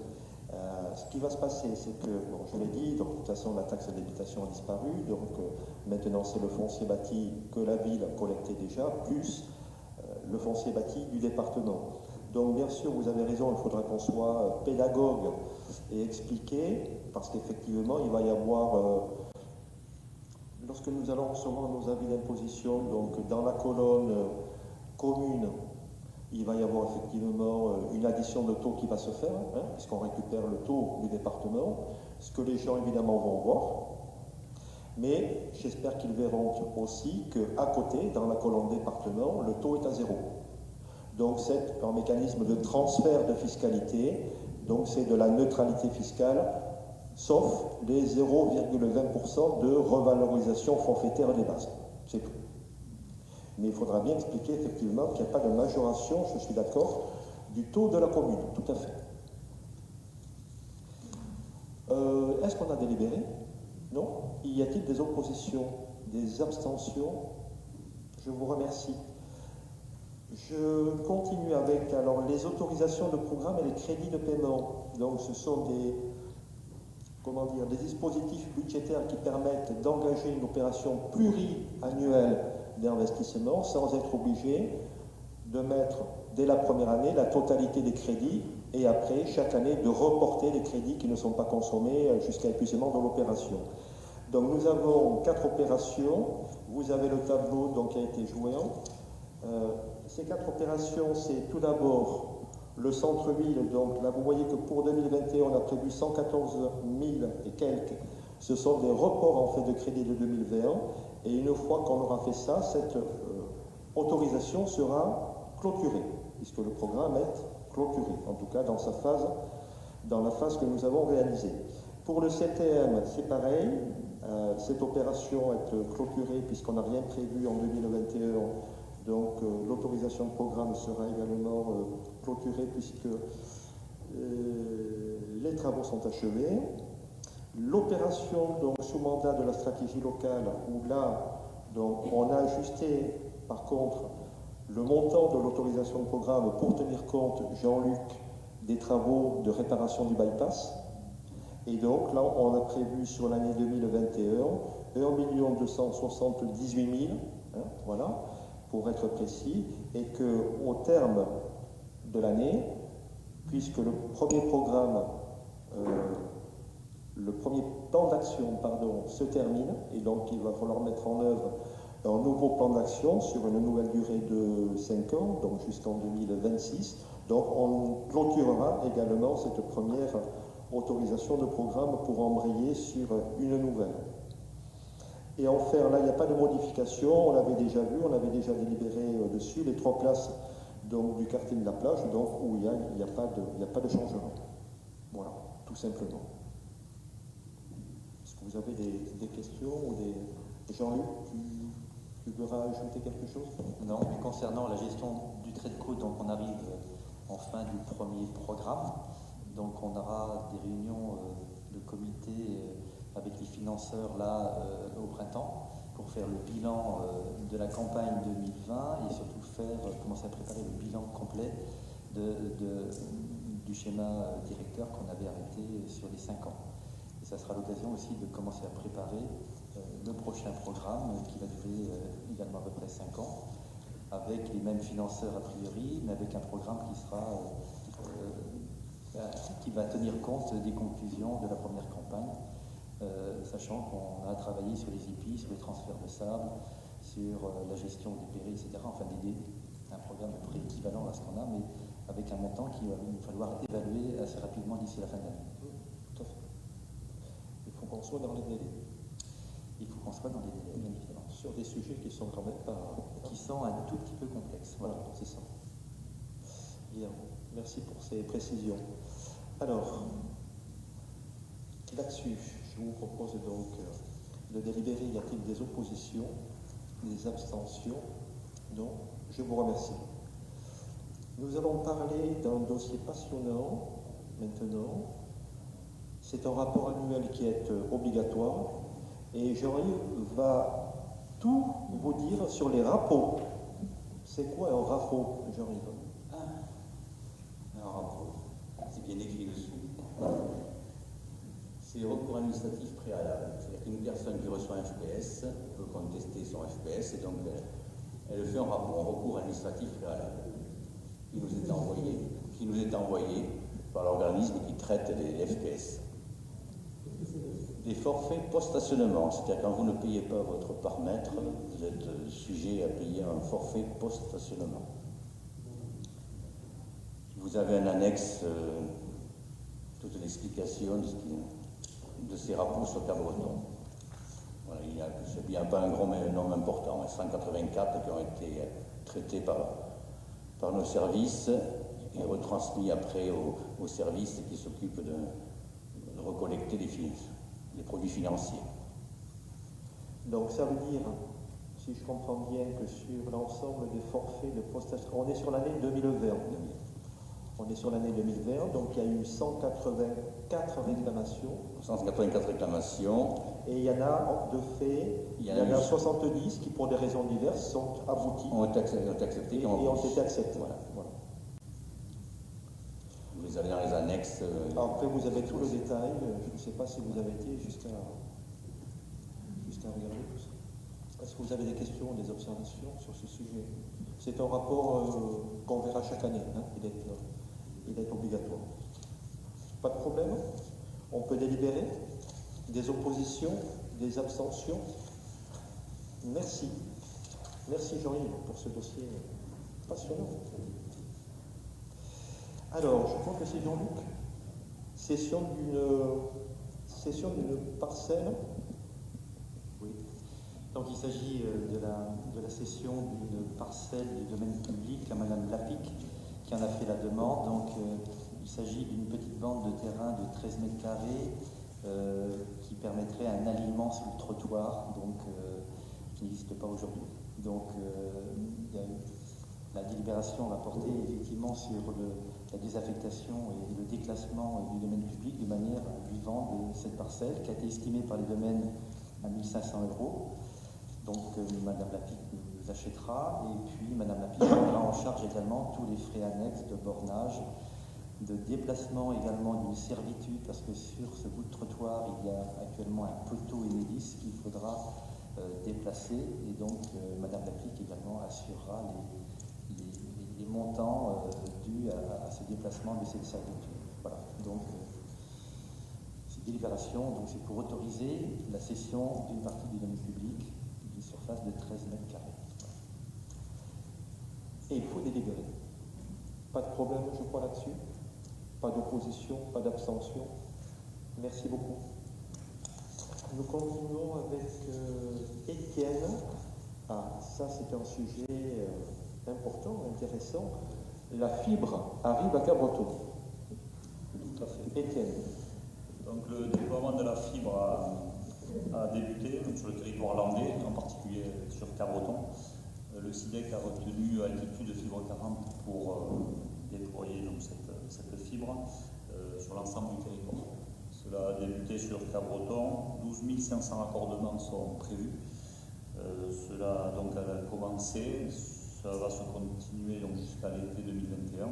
Ce qui va se passer, c'est que, bon, je l'ai dit, donc de toute façon, la taxe d'habitation a disparu, donc maintenant, c'est le foncier bâti que la ville a collecté déjà, plus le foncier bâti du département. Donc, bien sûr, vous avez raison, il faudra qu'on soit pédagogue et expliquer, parce qu'effectivement, il va y avoir, lorsque nous allons recevoir nos avis d'imposition, donc dans la colonne commune, il va y avoir effectivement une addition de taux qui va se faire, hein, puisqu'on récupère le taux du département, ce que les gens évidemment vont voir. Mais j'espère qu'ils verront aussi qu'à côté, dans la colonne département, le taux est à 0. Donc c'est un mécanisme de transfert de fiscalité, donc c'est de la neutralité fiscale, sauf les 0,20% de revalorisation forfaitaire des bases. C'est tout. Mais il faudra bien expliquer effectivement qu'il n'y a pas de majoration, je suis d'accord, du taux de la commune, tout à fait. Est-ce qu'on a délibéré? Non? Y a-t-il des oppositions, des abstentions? Je vous remercie. Je continue avec alors, les autorisations de programme et les crédits de paiement. Donc ce sont des dispositifs budgétaires qui permettent d'engager une opération pluriannuelle d'investissement sans être obligé de mettre dès la première année la totalité des crédits et après chaque année de reporter les crédits qui ne sont pas consommés jusqu'à épuisement de l'opération. Donc nous avons 4 opérations, vous avez le tableau donc, qui a été joint. Ces 4 opérations, c'est tout d'abord le centre-ville. Donc là vous voyez que pour 2021 on a prévu 114 000 et quelques. Ce sont des reports en fait de crédit de 2021. Et une fois qu'on aura fait ça, cette autorisation sera clôturée, puisque le programme est clôturé, en tout cas dans la phase que nous avons réalisée. Pour le CTM, c'est pareil, cette opération est clôturée puisqu'on n'a rien prévu en 2021, donc l'autorisation de programme sera également clôturée puisque les travaux sont achevés. L'opération sous mandat de la stratégie locale, où là, donc, on a ajusté par contre le montant de l'autorisation de programme pour tenir compte, Jean-Luc, des travaux de réparation du bypass. Et donc là, on a prévu sur l'année 2021 1 278 000, hein, voilà, pour être précis, et qu'au terme de l'année, puisque le premier programme le premier plan d'action se termine et donc il va falloir mettre en œuvre un nouveau plan d'action sur une nouvelle durée de 5 ans, donc jusqu'en 2026. Donc on clôturera également cette première autorisation de programme pour embrayer sur une nouvelle. Et enfin, là, il n'y a pas de modification, on l'avait déjà vu, on avait déjà délibéré dessus, les 3 places donc du quartier de la plage, donc où il n'y a pas de changement. Voilà, tout simplement. Est-ce que vous avez des questions ou des... Jean-Luc, tu veux rajouter quelque chose? Non, mais concernant la gestion du trait de côte, donc on arrive en fin du premier programme. Donc on aura des réunions de comité avec les financeurs là au printemps pour faire le bilan de la campagne 2020 et surtout commencer à préparer le bilan complet du schéma directeur qu'on avait arrêté sur les 5 ans. Et ça sera l'occasion aussi de commencer à préparer le prochain programme qui va durer également à peu près 5 ans, avec les mêmes financeurs a priori, mais avec un programme qui va tenir compte des conclusions de la première campagne, sachant qu'on a travaillé sur les épis, sur les transferts de sable, sur la gestion des périls, etc. Enfin, un programme à peu près équivalent à ce qu'on a, mais avec un montant qu'il va nous falloir évaluer assez rapidement d'ici la fin de l'année. Tout à fait. Il faut qu'on soit dans les délais. Il faut qu'on soit dans les délais, bien évidemment. Sur des sujets qui sont quand même pas... Qui sont un tout petit peu complexes. Voilà, c'est ça. Bien, merci pour ces précisions. Alors, là-dessus, je vous propose donc de délibérer. Y a-t-il des oppositions, des abstentions? Non, je vous remercie. Nous allons parler d'un dossier passionnant maintenant. C'est un rapport annuel qui est obligatoire et Jean-Yves va tout vous dire sur les rapports. C'est quoi un rapport, Jean-Yves? Un rapport, c'est bien écrit dessus. C'est le recours administratif préalable. C'est-à-dire qu'une personne qui reçoit un FPS peut contester son FPS et donc elle fait un rapport, un recours administratif préalable qui nous est envoyé par l'organisme qui traite les FPS. Des forfaits post-stationnement, c'est-à-dire quand vous ne payez pas votre paramètre, vous êtes sujet à payer un forfait post-stationnement. Vous avez un annexe, toute l'explication de ces rapports sur Cabreton. Voilà, c'est bien pas un grand nombre important, 184 qui ont été traités par nos services et retransmis après aux services qui s'occupent de recollecter les produits financiers. Donc ça veut dire, si je comprends bien, que sur l'ensemble des forfaits de post-stationnement, on est sur l'année 2020. On est sur l'année 2020, donc il y a eu 184 réclamations. 184 réclamations. Et il y en a, de fait, il y en a 70 qui, pour des raisons diverses, sont abouties. Ont été acceptés. Et ont été acceptés. Voilà. Vous les avez dans les annexes. Après, vous avez tout le détail. Je ne sais pas si vous avez été jusqu'à regarder tout ça. Est-ce que vous avez des questions, des observations sur ce sujet? C'est un rapport qu'on verra chaque année. Hein. Il est obligatoire. Pas de problème? On peut délibérer? Des oppositions? Des abstentions? Merci. Merci Jean-Yves pour ce dossier passionnant. Alors, je crois que c'est Jean-Luc. Cession d'une parcelle. Oui. Donc il s'agit de la cession d'une parcelle du domaine public à Madame Lapic qui en a fait la demande. Donc il s'agit d'une petite bande de terrain de 13 mètres carrés qui permettrait un alignement sur le trottoir, donc qui n'existe pas aujourd'hui. Donc la délibération va porter effectivement sur la désaffectation et le déclassement du domaine public de manière à lui vendre cette parcelle qui a été estimée par les domaines à 1 500 €. Donc Madame Lapic nous achètera et puis Madame Lapic prendra en charge également tous les frais annexes de bornage, de déplacement également d'une servitude, parce que sur ce bout de trottoir il y a actuellement un poteau Enedis qu'il faudra déplacer, et donc Madame Lapic également assurera les montants dus à ce déplacement de cette servitude. Voilà, donc cette délibération, donc c'est pour autoriser la cession d'une partie du domaine public d'une surface de 13 mètres carrés. Et il faut délibérer. Pas de problème, je crois, là-dessus. Pas d'opposition, pas d'abstention. Merci beaucoup. Nous continuons avec Étienne. Ah, ça c'est un sujet important, intéressant. la fibre arrive à Cabreton. Tout à fait. Étienne. Donc le déploiement de la fibre a débuté donc, sur le territoire landais, en particulier sur Cabreton. Le SIDEC a retenu altitude fibre 40 pour déployer donc, cette fibre sur l'ensemble du territoire. Cela a débuté sur Cabreton, 12 500 raccordements sont prévus. Cela donc a commencé, ça va se continuer donc, jusqu'à l'été 2021.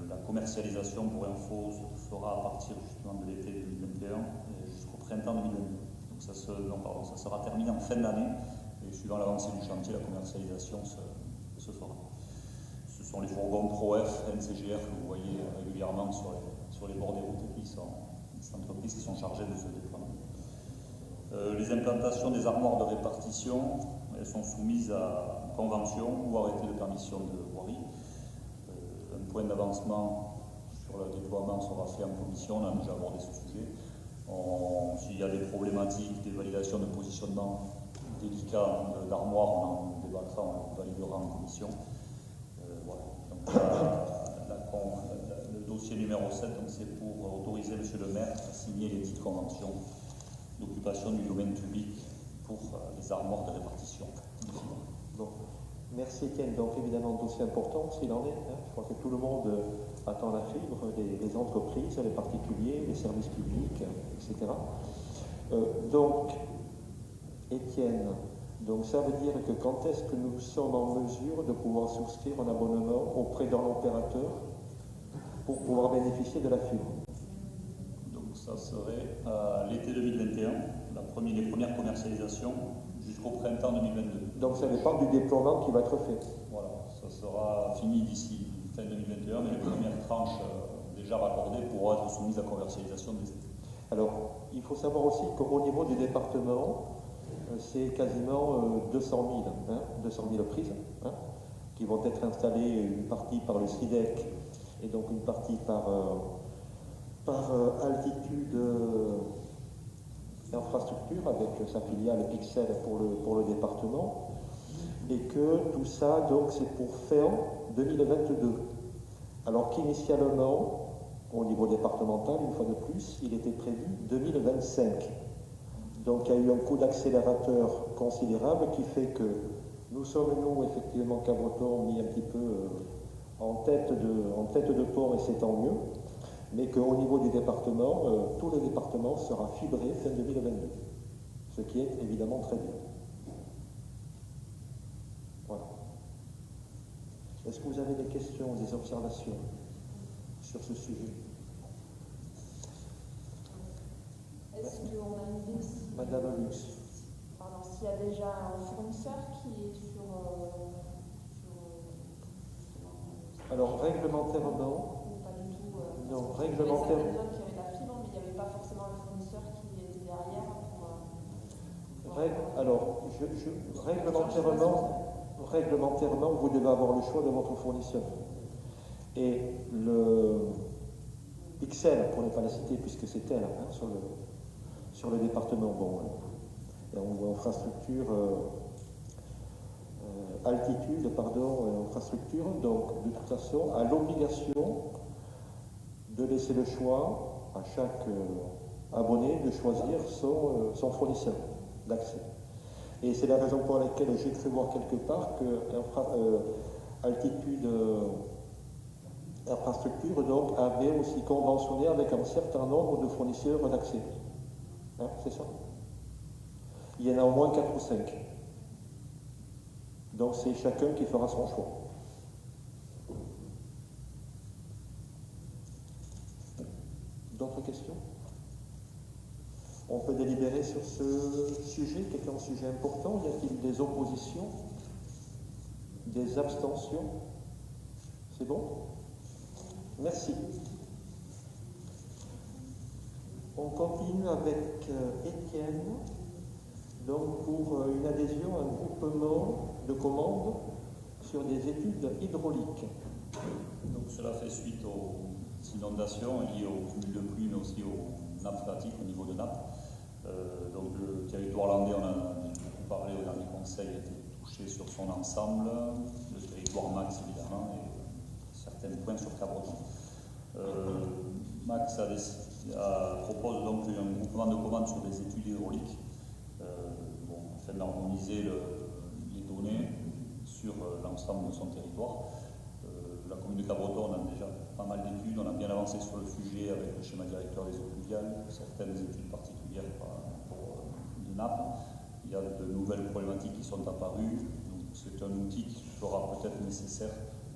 La commercialisation, pour info, se fera à partir justement de l'été 2021 jusqu'au printemps 2022. Donc ça sera terminé en fin d'année et suivant l'avancée du chantier, la commercialisation se fera. Ce sont les fourgons ProF, NCGR que vous voyez régulièrement sur les bords des routes qui sont des entreprises qui sont chargées de ce déploiement. Les implantations des armoires de répartition, elles sont soumises à convention ou arrêté de permission de voirie. Un point d'avancement sur le déploiement sera fait en commission, on a déjà abordé ce sujet. S'il y a des problématiques, des validations de positionnement délicats d'armoires, on en débattra, on le validera en commission. Voilà. Donc, le dossier numéro 7, c'est pour autoriser M. le maire à signer les petites conventions d'occupation du domaine public pour les armoires de répartition. Bon. Merci Étienne. Donc évidemment, dossier important, s'il en est. Je crois que tout le monde attend la fibre, les entreprises, les particuliers, les services publics, etc. Donc, Étienne, donc ça veut dire que quand est-ce que nous sommes en mesure de pouvoir souscrire un abonnement auprès d'un opérateur pour pouvoir bénéficier de la fibre? Donc ça serait à l'été 2021, les premières commercialisations jusqu'au printemps 2022. Donc ça dépend du déploiement qui va être fait. Voilà, ça sera fini d'ici fin 2021, mais les premières tranches déjà raccordées pourront être soumises à commercialisation des étés. Alors, il faut savoir aussi qu'au niveau du département, c'est quasiment 200 000 prises qui vont être installées, une partie par le SIDEC et donc une partie par Altitude Infrastructure avec sa filiale Pixel pour le département, et que tout ça donc c'est pour fin 2022. Alors qu'initialement, au niveau départemental, une fois de plus, il était prévu 2025. Donc il y a eu un coup d'accélérateur considérable qui fait que nous sommes, effectivement, Cabreton, mis un petit peu en tête de pont, et c'est tant mieux, mais qu'au niveau du département, tout le département sera fibré fin 2022, ce qui est évidemment très bien. Voilà. Est-ce que vous avez des questions, des observations sur ce sujet? Est-ce qu'on a une idée si, Madame Lux. s'il y a déjà un fournisseur qui est sur Alors, réglementairement, ou pas du tout non, parce que réglementaire. il y avait certaines zones qui avaient la fibre, mais il n'y avait pas forcément le fournisseur qui était derrière réglementairement, vous devez avoir le choix de votre fournisseur. Et le Pixel, pour ne pas la citer, puisque c'est elle, sur le département, infrastructure, infrastructure, donc de toute façon, a l'obligation de laisser le choix à chaque abonné de choisir son fournisseur d'accès. Et c'est la raison pour laquelle j'ai cru voir quelque part que Altitude Infrastructure donc, avait aussi conventionné avec un certain nombre de fournisseurs d'accès. C'est ça? Il y en a au moins 4 ou 5. Donc c'est chacun qui fera son choix. D'autres questions? On peut délibérer sur ce sujet, qui est un sujet important. Y a-t-il des oppositions? Des abstentions? C'est bon? Merci. On continue avec Étienne, donc pour une adhésion à un groupement de commandes sur des études hydrauliques. Donc cela fait suite aux inondations liées au cumul de pluie, mais aussi aux nappes phréatiques, au niveau de nappes. Donc le territoire landais, on en a beaucoup parlé au dernier conseil, a été touché sur son ensemble, le territoire max évidemment, et certains points sur Cabreton. Max propose donc un groupement de commandes sur des études hydrauliques afin d'harmoniser les données sur l'ensemble de son territoire. La commune de Cabreton, on a déjà pas mal d'études, on a bien avancé sur le sujet avec le schéma directeur des eaux pluviales, certaines études particulières de nappes. Il y a de nouvelles problématiques qui sont apparues, donc c'est un outil qui sera peut-être nécessaire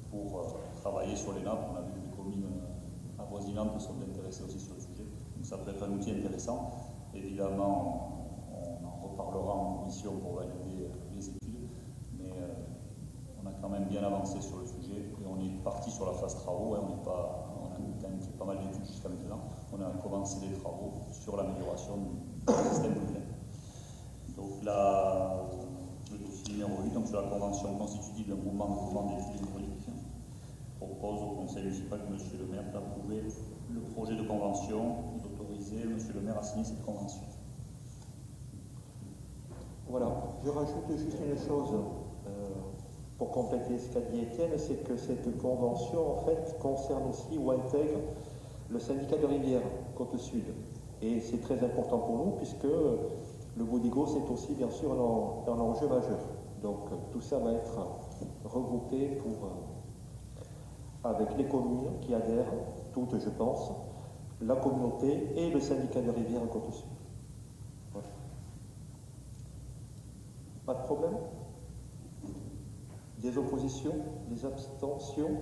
pour travailler sur les nappes. On a vu que les communes avoisinantes sont intéressées aussi sur le sujet, donc ça peut être un outil intéressant. Évidemment, on en reparlera en commission pour valider les études, mais on a quand même bien avancé sur le sujet et on est parti sur la phase travaux. On a quand même fait pas mal d'études jusqu'à maintenant. On a commencé des travaux sur l'amélioration du système pluvial. Donc le dossier numéro 8, donc sur la convention constitutive d'un groupement de commandes d'études hydrauliques, propose au conseil municipal de M. le maire d'approuver le projet de convention et d'autoriser M. le maire à signer cette convention. Voilà, je rajoute juste une chose pour compléter ce qu'a dit Étienne, c'est que cette convention en fait concerne aussi ou intègre le syndicat de rivière Côte-Sud. Et c'est très important pour nous puisque le Boudigau c'est aussi bien sûr un enjeu majeur. Donc tout ça va être regroupé avec les communes qui adhèrent, toutes je pense, la communauté et le syndicat de rivière Côte-Sud. Voilà. Pas de problème? Des oppositions? Des abstentions?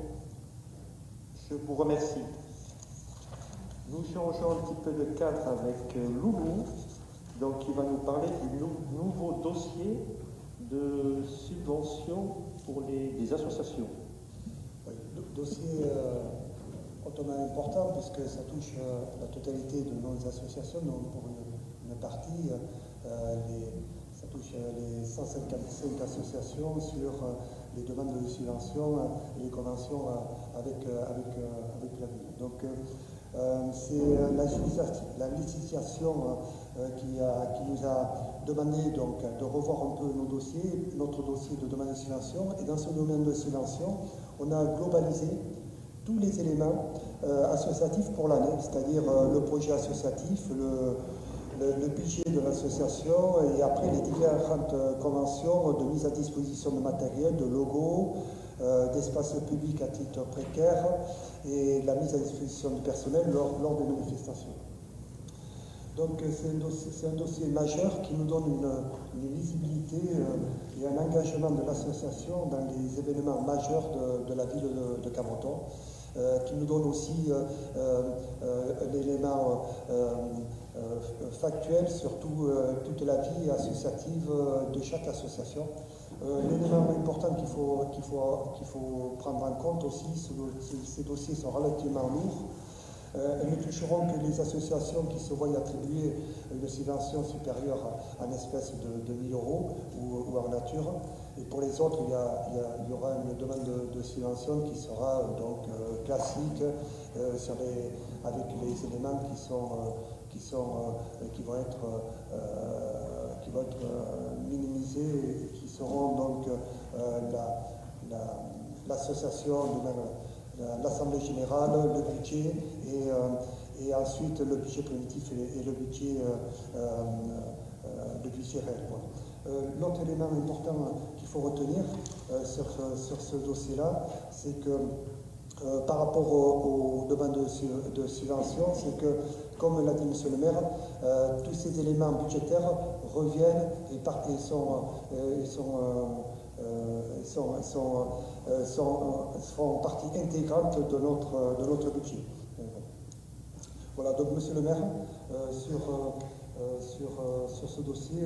Je vous remercie. Nous changeons un petit peu de cadre avec Loulou, donc il va nous parler du nouveau dossier de subvention pour des associations. Oui, dossier hautement important puisque ça touche la totalité de nos associations, donc pour une partie, ça touche les 155 associations sur les demandes de subvention et les conventions avec la ville. Donc c'est la législation qui nous a demandé donc, de revoir un peu notre dossier de demande de subvention. Et dans ce domaine de subvention, on a globalisé tous les éléments associatifs pour l'année, c'est-à-dire le projet associatif, le budget de l'association et après les différentes conventions de mise à disposition de matériel, de logos, d'espaces publics à titre précaire et la mise à disposition du personnel lors des manifestations. Donc c'est un dossier majeur qui nous donne une visibilité et un engagement de l'association dans les événements majeurs de la ville de Cabreton, qui nous donne aussi l'élément factuel sur toute la vie associative de chaque association. L'élément important qu'il faut prendre en compte aussi, ces dossiers sont relativement lourds. Elles ne toucheront que les associations qui se voient attribuer une subvention supérieure en espèces de 1 000 euros ou en nature. Et pour les autres, il y aura une demande de subvention qui sera donc classique avec les éléments qui vont être minimisés et qui seront donc l'association, l'Assemblée générale, le budget et ensuite le budget primitif et le budget réel. L'autre élément important qu'il faut retenir sur ce dossier-là, c'est que par rapport aux demandes de subvention, c'est que, comme l'a dit M. le maire, tous ces éléments budgétaires reviennent et font partie intégrante de notre budget. Voilà, donc M. le maire, sur ce dossier,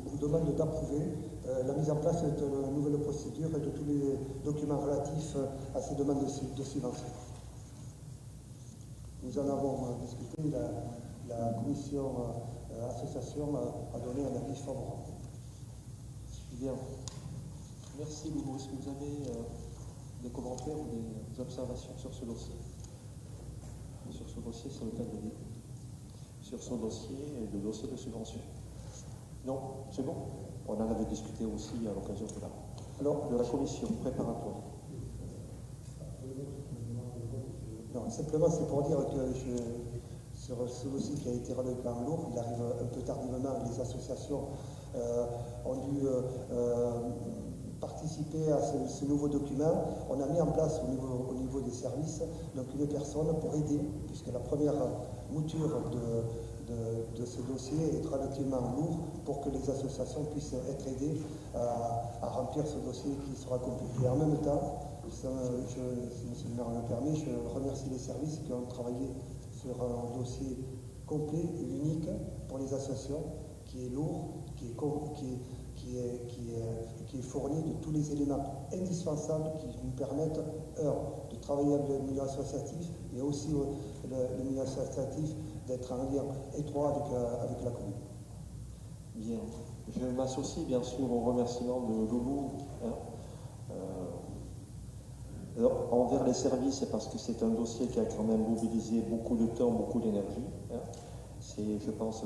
vous demande d'approuver la mise en place de nouvelles procédures et de tous les documents relatifs à ces demandes de subvention. Nous en avons discuté, la commission association a donné un avis favorable. Bien. Merci Loulou. Est-ce que vous avez des commentaires ou des observations sur ce dossier? Sur ce dossier, sur le cadre de l'écoute. Sur ce dossier et le dossier de subvention. Non, c'est bon. On en avait discuté aussi à l'occasion de la commission préparatoire. simplement, c'est pour dire que sur ce dossier qui a été relevé par lourd, il arrive un peu tardivement. Les associations ont dû participer à ce nouveau document. On a mis en place au niveau des services donc une personne pour aider, puisque la première mouture de ce dossier est relativement lourd pour que les associations puissent être aidées à remplir ce dossier qui sera compliqué. En même temps, si M. le maire me permet, je remercie les services qui ont travaillé sur un dossier complet et unique pour les associations, qui est lourd, qui est fourni de tous les éléments indispensables qui nous permettent, de travailler avec le milieu associatif et aussi le milieu associatif d'être en lien étroit avec la commune. Bien. Je m'associe bien sûr au remerciement de Loulou envers les services, parce que c'est un dossier qui a quand même mobilisé beaucoup de temps, beaucoup d'énergie. C'est, je pense,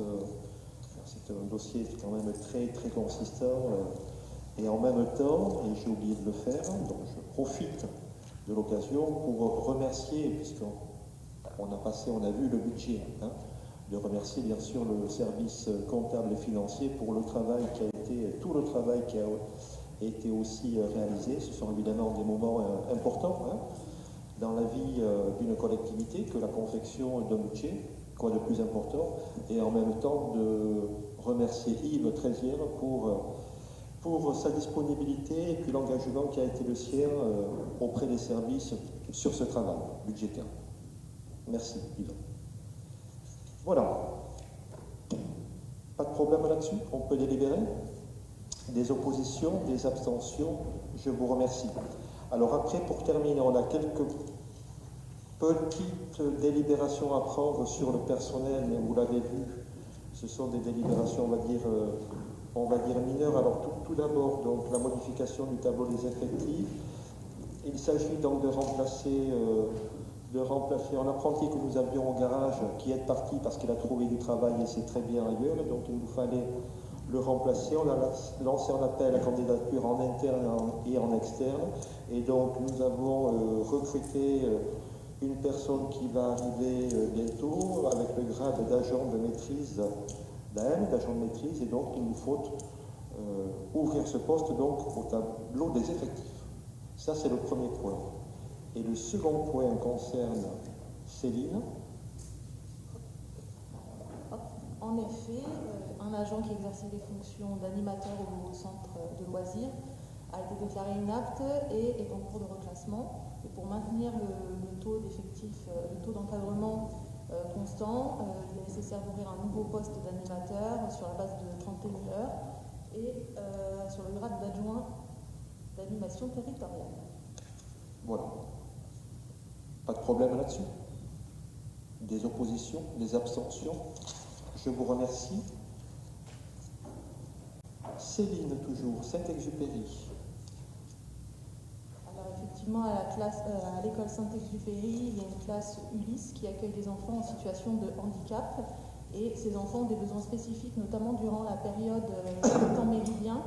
c'est un dossier quand même très très consistant et en même temps, et j'ai oublié de le faire, donc je profite de l'occasion pour remercier, puisqu'on a vu le budget, de remercier bien sûr le service comptable et financier pour le travail qui a été, tout le travail qui a été aussi réalisé. Ce sont évidemment des moments importants dans la vie d'une collectivité que la confection d'un budget, quoi de plus important, et en même temps de remercier Yves Trézière pour sa disponibilité et puis l'engagement qui a été le sien auprès des services sur ce travail budgétaire. Merci Yves. Voilà. Pas de problème là-dessus, on peut délibérer. Des oppositions, des abstentions, je vous remercie. Alors après, pour terminer, on a quelques petites délibérations à prendre sur le personnel, mais vous l'avez vu, ce sont des délibérations, on va dire mineures. Alors tout d'abord, donc la modification du tableau des effectifs. Il s'agit donc de remplacer un apprenti que nous avions au garage, qui est parti parce qu'il a trouvé du travail et c'est très bien ailleurs, donc il nous fallait le remplacer. On a lancé un appel à candidature en interne et en externe, et donc nous avons recruté une personne qui va arriver bientôt avec le grade d'agent de maîtrise, d'agent de maîtrise, et donc il nous faut ouvrir ce poste donc au tableau des effectifs. Ça c'est le premier point. Et le second point concerne Céline. En effet, un agent qui exerçait les fonctions d'animateur au centre de loisirs a été déclaré inapte et est en cours de reclassement. Et pour maintenir le taux d'effectif, le taux d'encadrement constant, il est nécessaire d'ouvrir un nouveau poste d'animateur sur la base de 31 heures et sur le grade d'adjoint d'animation territoriale. Voilà. Pas de problème là-dessus? Des oppositions, des abstentions? Je vous remercie. Céline, toujours, Saint-Exupéry. Alors effectivement, à l'école Saint-Exupéry, il y a une classe Ulysse qui accueille des enfants en situation de handicap. Et ces enfants ont des besoins spécifiques, notamment durant la période de temps méridien.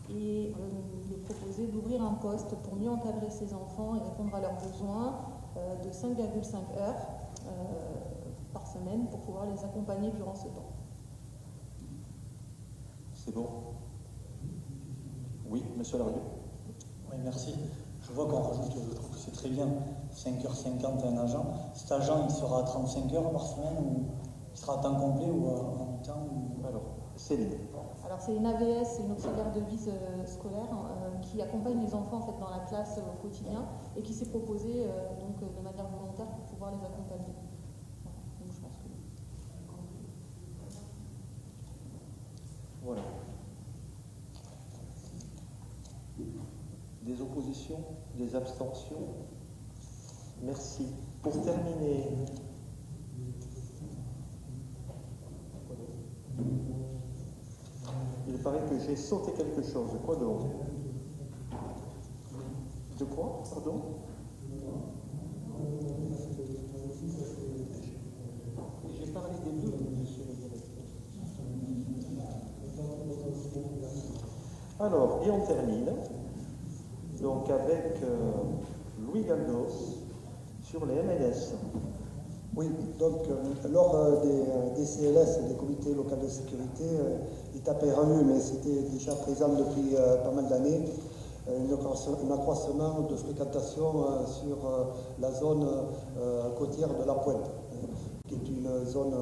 Et il est proposé d'ouvrir un poste pour mieux encadrer ces enfants et répondre à leurs besoins de 5,5 heures par semaine pour pouvoir les accompagner durant ce temps. C'est bon? Oui, monsieur Larieux. Oui, merci. Je vois qu'on rajoute, je trouve que c'est très bien, 5h50 à un agent. Cet agent, il sera à 35 heures par semaine ou il sera à temps complet ou en mi-temps Alors, Céline. Alors c'est une AVS, c'est une auxiliaire de vie scolaire qui accompagne les enfants en fait, dans la classe au quotidien et qui s'est proposée de manière volontaire pour pouvoir les accompagner. Voilà. Donc je pense que... Voilà. Des oppositions, des abstentions? Merci. Pour terminer, il paraît que j'ai sauté quelque chose. Quoi donc? De quoi? Pardon? J'ai parlé des deux, monsieur le directeur. Alors, et on termine donc avec Louis Galdos sur les MNS. Oui, donc lors des CLS, des comités locaux de sécurité, est apparu, mais c'était déjà présent depuis pas mal d'années, un accroissement de fréquentation sur la zone côtière de la Pointe, qui est une zone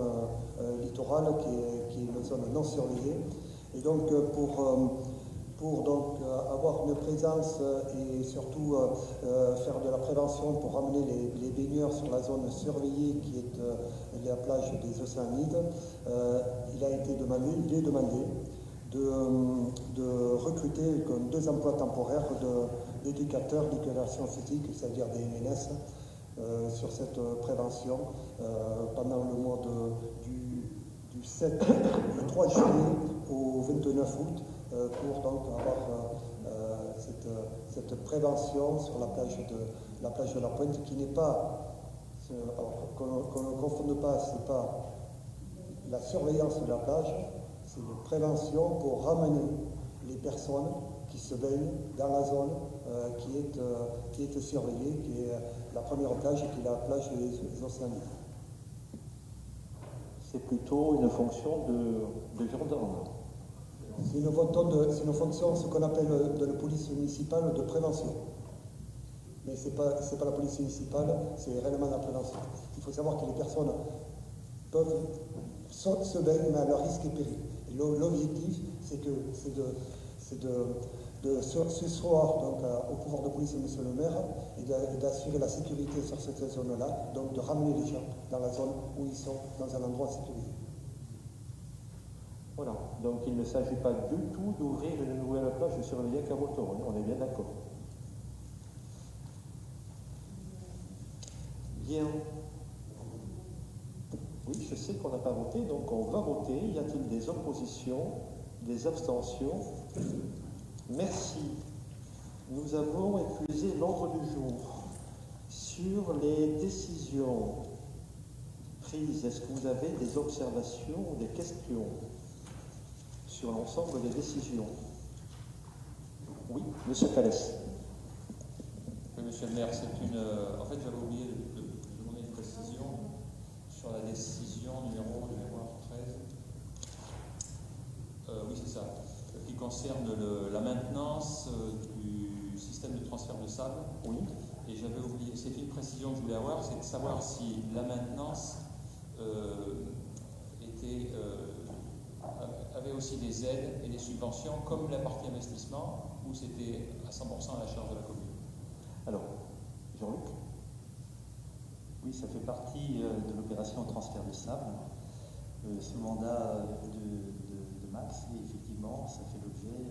littorale, qui est une zone non surveillée. Et donc pour donc avoir une présence et surtout faire de la prévention pour ramener les baigneurs sur la zone surveillée qui est la plage des Océanides, il a été demandé, il est demandé de recruter comme 2 emplois temporaires d'éducateurs d'éducation physique, c'est-à-dire des MNS, sur cette prévention pendant le mois du 3 juillet au 29 août pour donc avoir cette prévention sur la plage de la Pointe qui n'est pas, qu'on ne confonde pas, c'est pas la surveillance de la plage, c'est une prévention pour ramener les personnes qui se baignent dans la zone qui est surveillée, qui est la première plage, qui est la plage des Océanides. C'est plutôt une fonction de gendarme. C'est une fonction, ce qu'on appelle de la police municipale de prévention. Mais ce n'est pas la police municipale, c'est réellement la prévention. Il faut savoir que les personnes peuvent se baigner, mais à leur risque et péril. Et l'objectif, c'est de s'asseoir au pouvoir de police de M. le maire et d'assurer la sécurité sur cette zone-là, donc de ramener les gens dans la zone où ils sont, dans un endroit sécurisé. Voilà, donc il ne s'agit pas du tout d'ouvrir une nouvelle plage surveillée à Caboton, on est bien d'accord. Bien. Oui, je sais qu'on n'a pas voté, donc on va voter. Y a-t-il des oppositions, des abstentions? Merci. Nous avons épuisé l'ordre du jour. Sur les décisions prises, est-ce que vous avez des observations ou des questions sur l'ensemble des décisions? Oui, Monsieur Calès. Oui, Monsieur le maire, en fait, j'avais oublié de demander une précision sur la décision numéro 13. Oui, c'est ça. Qui concerne la maintenance du système de transfert de sable. Oui. Et j'avais oublié, c'est une précision que je voulais avoir, c'est de savoir si la maintenance avait aussi des aides et des subventions comme la partie investissement, ou c'était à 100% à la charge de la commune. Alors, Jean-Luc? Oui, ça fait partie de l'opération transfert de sable, sous mandat de Max, et effectivement, ça fait l'objet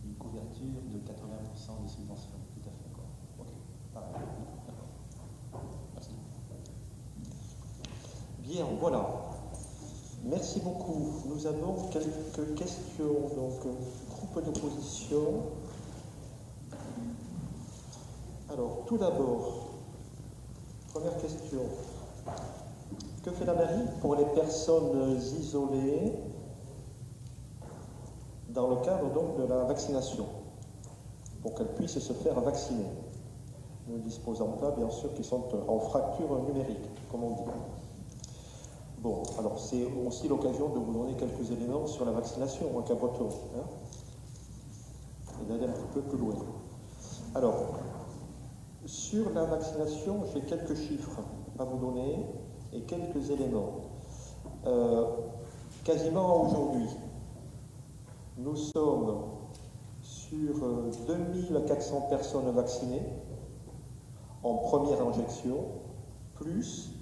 d'une couverture de 80% des subventions. Tout à fait d'accord. Ok. Pareil. D'accord. Merci. Bien, voilà. Merci beaucoup. Nous avons quelques questions. Donc, groupe d'opposition. Alors, tout d'abord, première question. Que fait la mairie pour les personnes isolées dans le cadre donc de la vaccination, pour qu'elles puissent se faire vacciner? Nous ne disposons pas, bien sûr, qui sont en fracture numérique, comme on dit. Bon, alors c'est aussi l'occasion de vous donner quelques éléments sur la vaccination à Caboton, et d'aller un petit peu plus loin. Alors, sur la vaccination, j'ai quelques chiffres à vous donner et quelques éléments. Quasiment aujourd'hui, nous sommes sur 2400 personnes vaccinées en première injection, plus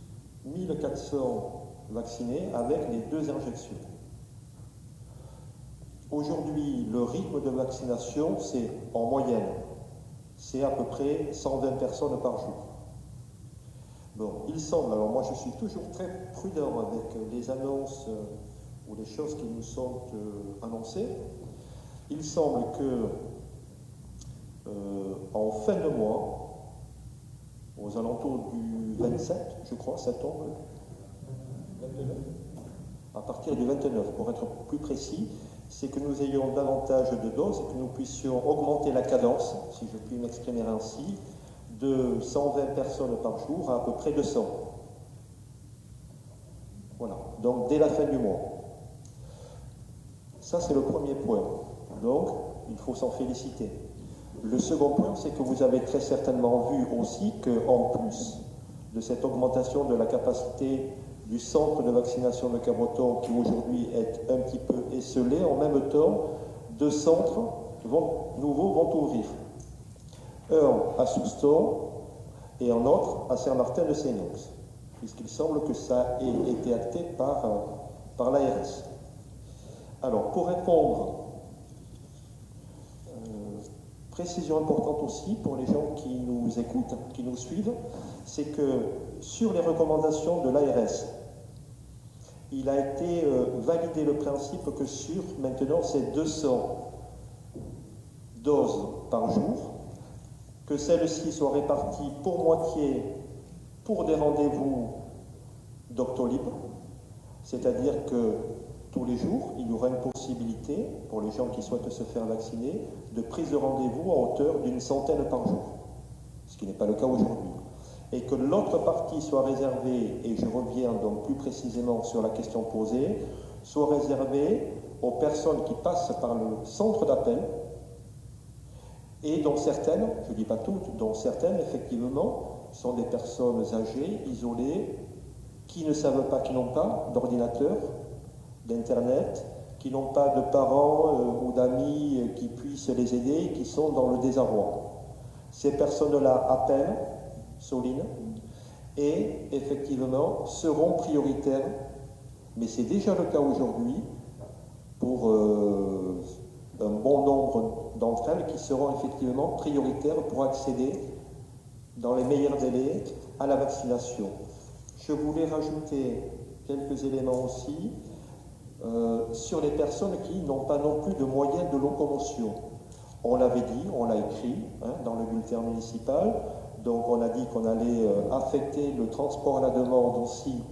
1400 vaccinés avec les 2 injections. Aujourd'hui, le rythme de vaccination, c'est en moyenne, c'est à peu près 120 personnes par jour. Bon, il semble, alors moi je suis toujours très prudent avec les annonces ou les choses qui nous sont annoncées. Il semble que en fin de mois, aux alentours du 27, je crois, ça tombe, 29. À partir du 29, pour être plus précis, c'est que nous ayons davantage de doses et que nous puissions augmenter la cadence, si je puis m'exprimer ainsi, de 120 personnes par jour à peu près 200. Voilà, donc dès la fin du mois. Ça, c'est le premier point. Donc, il faut s'en féliciter. Le second point, c'est que vous avez très certainement vu aussi qu'en plus de cette augmentation de la capacité du centre de vaccination de Cabreton, qui aujourd'hui est un petit peu esselé, en même temps, 2 centres nouveaux vont ouvrir. Un à Souston et un autre à Saint-Martin-de-Sénox, puisqu'il semble que ça ait été acté par l'ARS. Alors, pour répondre, précision importante aussi pour les gens qui nous écoutent, qui nous suivent, c'est que sur les recommandations de l'ARS, il a été validé le principe que sur maintenant ces 200 doses par jour, que celles-ci soient réparties pour moitié pour des rendez-vous Doctolib, c'est-à-dire que tous les jours, il y aura une possibilité, pour les gens qui souhaitent se faire vacciner, de prise de rendez-vous à hauteur d'une centaine par jour, ce qui n'est pas le cas aujourd'hui. Et que l'autre partie soit réservée, et je reviens donc plus précisément sur la question posée, soit réservée aux personnes qui passent par le centre d'appel, et dont certaines, je ne dis pas toutes, dont certaines, effectivement, sont des personnes âgées, isolées, qui ne savent pas, qui n'ont pas d'ordinateur, d'Internet, qui n'ont pas de parents ou d'amis qui puissent les aider, qui sont dans le désarroi. Ces personnes-là appellent Soline et effectivement seront prioritaires, mais c'est déjà le cas aujourd'hui pour un bon nombre d'entre elles qui seront effectivement prioritaires pour accéder dans les meilleurs délais à la vaccination. Je voulais rajouter quelques éléments aussi sur les personnes qui n'ont pas non plus de moyens de locomotion. On l'avait dit, on l'a écrit dans le bulletin municipal, donc on a dit qu'on allait affecter le transport à la demande aussi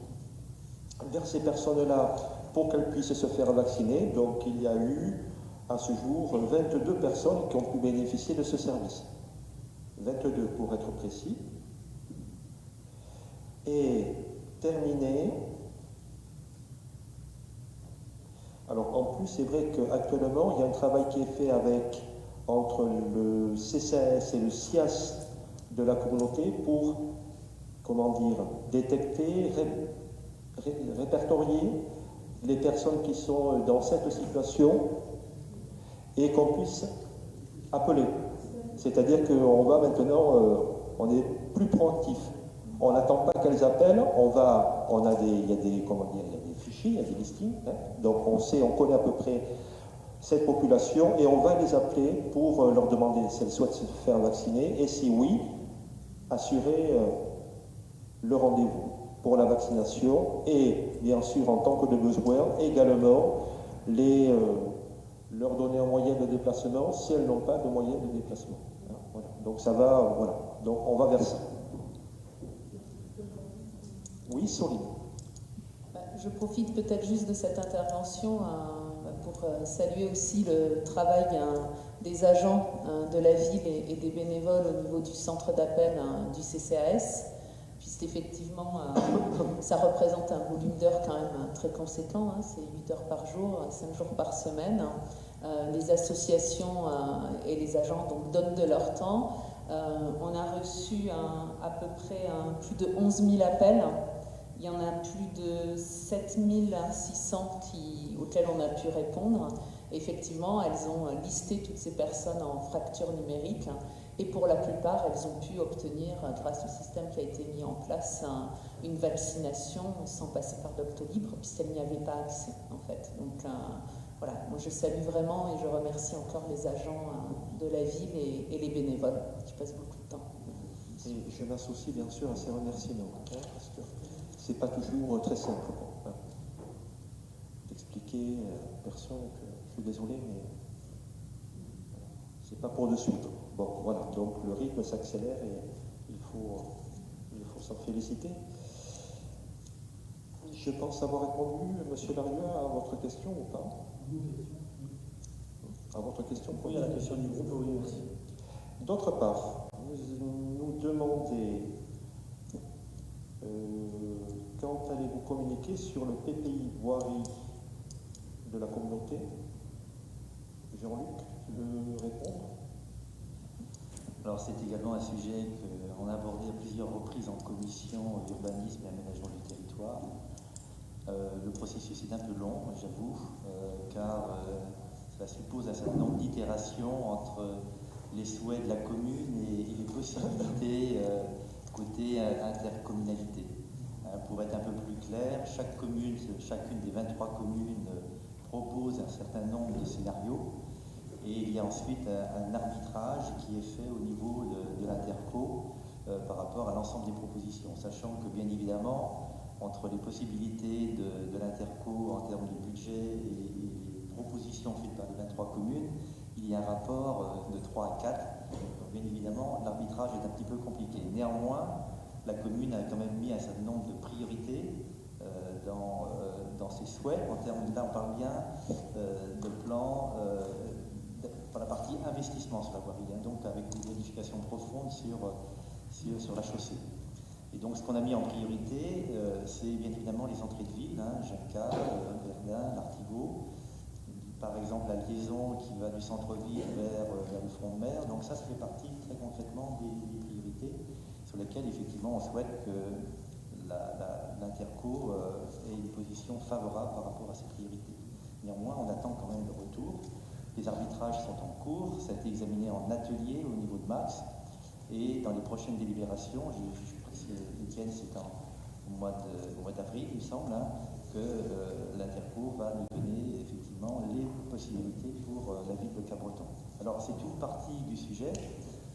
vers ces personnes-là pour qu'elles puissent se faire vacciner. Donc il y a eu à ce jour 22 personnes qui ont pu bénéficier de ce service. 22 pour être précis. Et terminé. Alors en plus, c'est vrai qu'actuellement, il y a un travail qui est fait entre le CCAS et le SIAS de la communauté pour, détecter, répertorier les personnes qui sont dans cette situation et qu'on puisse appeler. C'est-à-dire qu'on va maintenant, on est plus proactif. On n'attend pas qu'elles appellent, il y a des fichiers, il y a des listings, donc on connaît à peu près cette population et on va les appeler pour leur demander si elles souhaitent se faire vacciner et si oui, assurer le rendez-vous pour la vaccination et bien sûr en tant que de besoin également leur donner un moyen de déplacement si elles n'ont pas de moyen de déplacement. Voilà. Donc ça va, voilà. Donc on va vers ça. Oui, Soline. Je profite peut-être juste de cette intervention pour saluer aussi le travail des agents de la ville et des bénévoles au niveau du centre d'appel du CCAS, puisqu'effectivement, ça représente un volume d'heures quand même très conséquent, c'est 8 heures par jour, 5 jours par semaine. Les associations et les agents donc, donnent de leur temps. On a reçu à peu près plus de 11 000 appels. Il y en a plus de 7 600 auxquels on a pu répondre. Effectivement, elles ont listé toutes ces personnes en fracture numérique et pour la plupart, elles ont pu obtenir, grâce au système qui a été mis en place, une vaccination sans passer par Doctolib, puisqu'elles n'y avaient pas accès, en fait. Donc, voilà, moi je salue vraiment et je remercie encore les agents de la ville et les bénévoles qui passent beaucoup de temps. Et je m'associe bien sûr à ces remerciements, parce que c'est pas toujours très simple d'expliquer à personne que je suis désolé, mais c'est pas pour de suite. Bon, voilà, donc le rythme s'accélère et il faut s'en féliciter. Je pense avoir répondu, Monsieur Larieux, à votre question ou pas? À votre question? Oui, à la question du groupe, oui, merci. D'autre part, nous demander quand allez-vous communiquer sur le PPI voirie de la communauté. Jean-Luc, tu veux répondre? Alors c'est également un sujet qu'on a abordé à plusieurs reprises en commission urbanisme et aménagement du territoire. Le processus est un peu long, j'avoue, car cela suppose un certain nombre d'itérations entre les souhaits de la commune et les possibilités côté intercommunalité. Pour être un peu plus clair, chacune des 23 communes propose un certain nombre de scénarios et il y a ensuite un arbitrage qui est fait au niveau de l'interco par rapport à l'ensemble des propositions, sachant que bien évidemment, entre les possibilités de l'interco en termes de budget et les propositions faites par les 23 communes, il y a un rapport de 3 à 4. Donc bien évidemment, l'arbitrage est un petit peu compliqué. Néanmoins, la commune a quand même mis un certain nombre de priorités dans ses souhaits. En termes là, on parle bien de plan pour la partie investissement sur la voirie, donc avec une modification profonde sur la chaussée. Et donc ce qu'on a mis en priorité, c'est bien évidemment les entrées de ville, Jacquat, Verdun, l'Artigot, par exemple la liaison qui va du centre-ville vers le front de mer. Donc ça fait partie très concrètement des priorités sur lesquelles effectivement on souhaite que l'interco ait une position favorable par rapport à ces priorités. Néanmoins, on attend quand même le retour. Les arbitrages sont en cours, ça a été examiné en atelier au niveau de Max, et dans les prochaines délibérations, je crois que Étienne, c'est au mois d'avril, il me semble, que l'Interco va nous donner effectivement les possibilités pour la ville de Cabreton. Alors c'est une partie du sujet,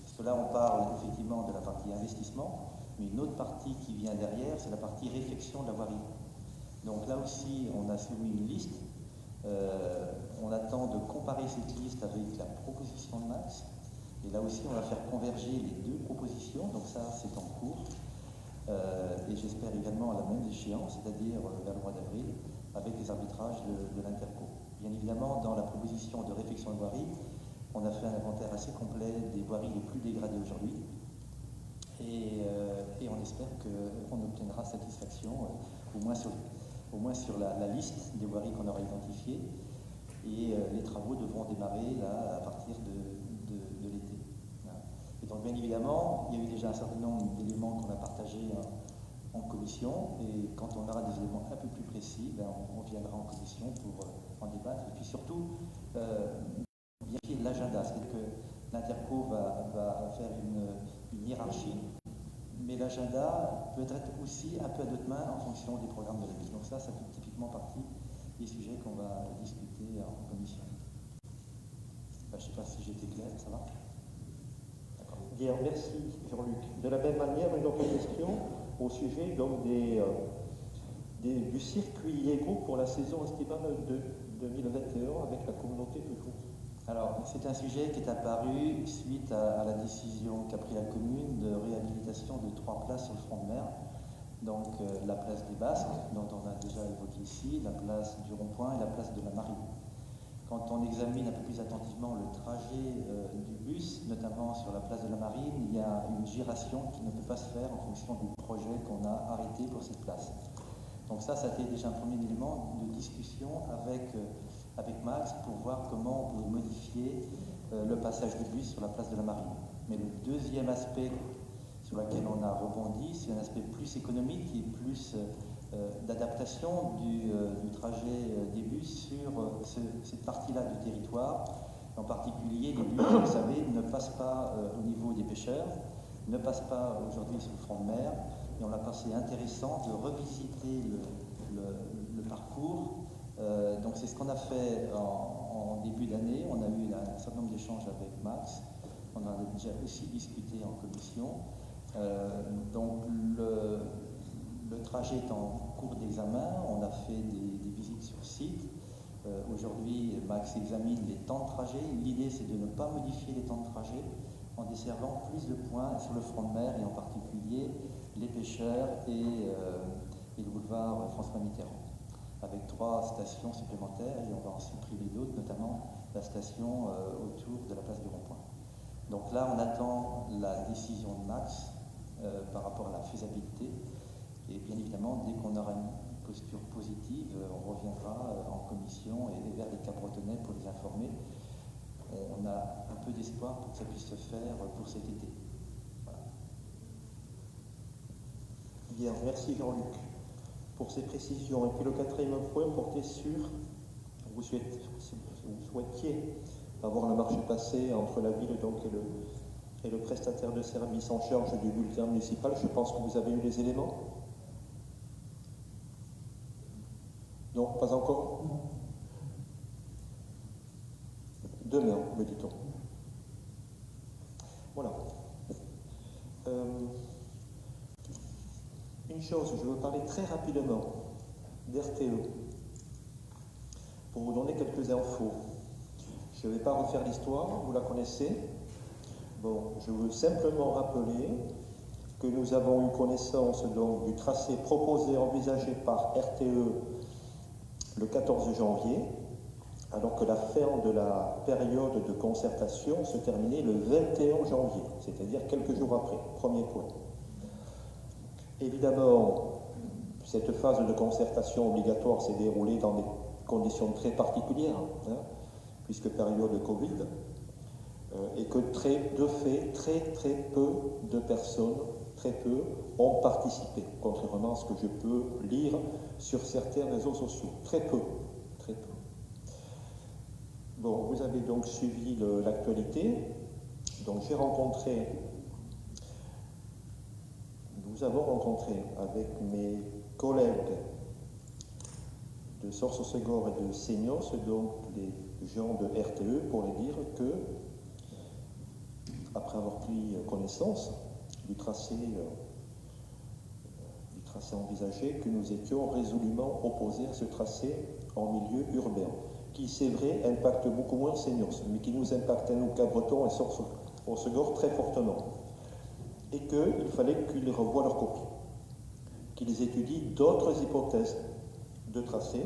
parce que là on parle effectivement de la partie investissement, mais une autre partie qui vient derrière, c'est la partie réfection de la voirie. Donc là aussi, on a soumis une liste. On attend de comparer cette liste avec la proposition de Max. Et là aussi, on va faire converger les deux propositions. Donc ça, c'est en cours. Et j'espère également à la même échéance, c'est-à-dire vers le mois d'avril, avec les arbitrages de l'Interco. Bien évidemment, dans la proposition de réfection de voirie, on a fait un inventaire assez complet des voiries les plus dégradées aujourd'hui. Et on espère qu'on obtiendra satisfaction, au moins sur la liste des voiries qu'on aura identifiées. Et les travaux devront démarrer là, à partir de l'été. Voilà. Et donc bien évidemment, il y a eu déjà un certain nombre d'éléments qu'on a partagés en commission. Et quand on aura des éléments un peu plus précis, on viendra en commission pour en débattre. Et puis surtout, vérifier l'agenda. C'est-à-dire que l'Interco va faire une hiérarchie, mais l'agenda peut être aussi un peu à deux mains en fonction des programmes de la ville. Donc ça fait typiquement partie des sujets qu'on va discuter en commission. Je ne sais pas si j'étais clair, ça va? D'accord. Bien, merci Jean-Luc. De la même manière, une autre question au sujet donc du circuit Lego pour la saison estivale de 2021 avec la communauté toujours. Alors, c'est un sujet qui est apparu suite à la décision qu'a prise la commune de réhabilitation de 3 places sur le front de mer. Donc, la place des Basques, dont on a déjà évoqué ici, la place du Rond-Point et la place de la Marine. Quand on examine un peu plus attentivement le trajet du bus, notamment sur la place de la Marine, il y a une giration qui ne peut pas se faire en fonction du projet qu'on a arrêté pour cette place. Donc ça a été déjà un premier élément de discussion avec Max pour voir comment on pouvait modifier le passage du bus sur la place de la Marine. Mais le deuxième aspect sur lequel on a rebondi, c'est un aspect plus économique et plus d'adaptation du trajet des bus sur cette partie-là du territoire. En particulier, les bus, vous savez, ne passent pas au niveau des pêcheurs, ne passent pas aujourd'hui sur le front de mer, et on a passé intéressant de revisiter le parcours. Donc c'est ce qu'on a fait en début d'année. On a eu un certain nombre d'échanges avec Max. On en a déjà aussi discuté en commission. Donc le trajet est en cours d'examen. On a fait des visites sur site. Aujourd'hui, Max examine les temps de trajet. L'idée, c'est de ne pas modifier les temps de trajet en desservant plus de points sur le front de mer et en particulier les pêcheurs et le boulevard François Mitterrand, avec 3 stations supplémentaires et on va en supprimer d'autres, notamment la station autour de la place du Rond-Point. Donc là, on attend la décision de Max par rapport à la faisabilité. Et bien évidemment, dès qu'on aura une posture positive, on reviendra en commission et vers les Cap-Bretonnais pour les informer. On a un peu d'espoir pour que ça puisse se faire pour cet été. Voilà. Bien, merci Jean-Luc pour ces précisions. Et puis le quatrième point portait sur, vous souhaitiez avoir le marché passé entre la ville donc, et le prestataire de service en charge du bulletin municipal. Je pense que vous avez eu les éléments. Non, pas encore. Demain, me dit-on. Voilà. Une chose, je veux parler très rapidement d'RTE pour vous donner quelques infos. Je ne vais pas refaire l'histoire, vous la connaissez. Bon, je veux simplement rappeler que nous avons eu connaissance donc, du tracé proposé, envisagé par RTE le 14 janvier, alors que la fin de la période de concertation se terminait le 21 janvier, c'est-à-dire quelques jours après, premier point. Évidemment, cette phase de concertation obligatoire s'est déroulée dans des conditions très particulières, hein, puisque période de Covid, et que très peu de personnes, très peu, ont participé, contrairement à ce que je peux lire sur certains réseaux sociaux. Très peu. Bon, vous avez donc suivi l'actualité. Donc nous avons rencontré avec mes collègues de Sources-Segor et de Seignos, donc les gens de RTE, pour les dire que, après avoir pris connaissance du tracé envisagé, que nous étions résolument opposés à ce tracé en milieu urbain, qui, c'est vrai, impacte beaucoup moins Seignos, mais qui nous impacte à nous, Cap-Breton et Sources-Segor, très fortement. Et qu'il fallait qu'ils revoient leur copie, qu'ils étudient d'autres hypothèses de tracé,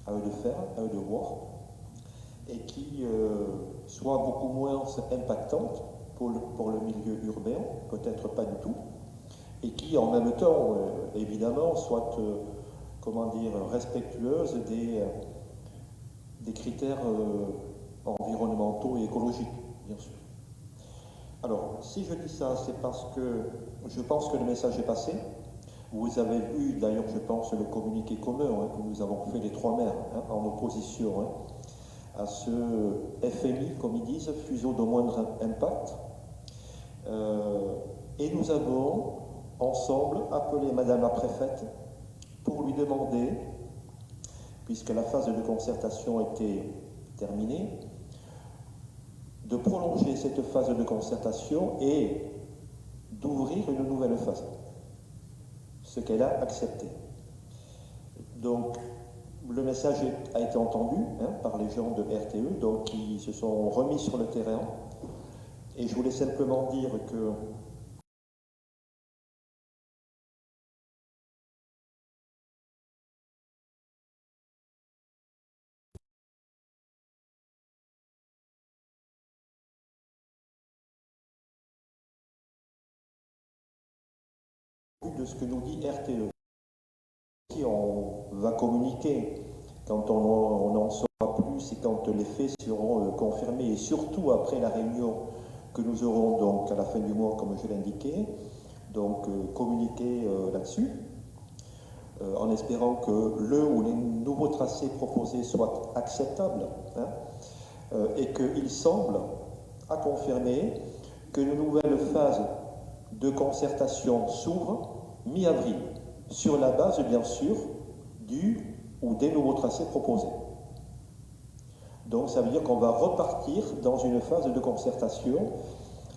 à eux de faire, à eux de voir, et qui soient beaucoup moins impactantes pour le milieu urbain, peut-être pas du tout, et qui en même temps, évidemment, soient respectueuses des critères environnementaux et écologiques, bien sûr. Alors, si je dis ça, c'est parce que je pense que le message est passé. Vous avez vu, d'ailleurs, je pense, le communiqué commun que nous avons fait les trois maires en opposition à ce FMI, comme ils disent, fuseau de moindre impact. Et nous avons, ensemble, appelé Madame la préfète pour lui demander, puisque la phase de concertation était terminée, de prolonger cette phase de concertation et d'ouvrir une nouvelle phase, ce qu'elle a accepté. Donc, le message a été entendu par les gens de RTE, donc qui se sont remis sur le terrain. Et je voulais simplement dire que de ce que nous dit RTE. Si on va communiquer quand on en saura plus et quand les faits seront confirmés, et surtout après la réunion que nous aurons donc à la fin du mois, comme je l'indiquais, donc communiquer là-dessus, en espérant que le ou les nouveaux tracés proposés soient acceptables, et qu'il semble à confirmer qu'une nouvelle phase de concertation s'ouvre mi-avril, sur la base, bien sûr, du ou des nouveaux tracés proposés. Donc, ça veut dire qu'on va repartir dans une phase de concertation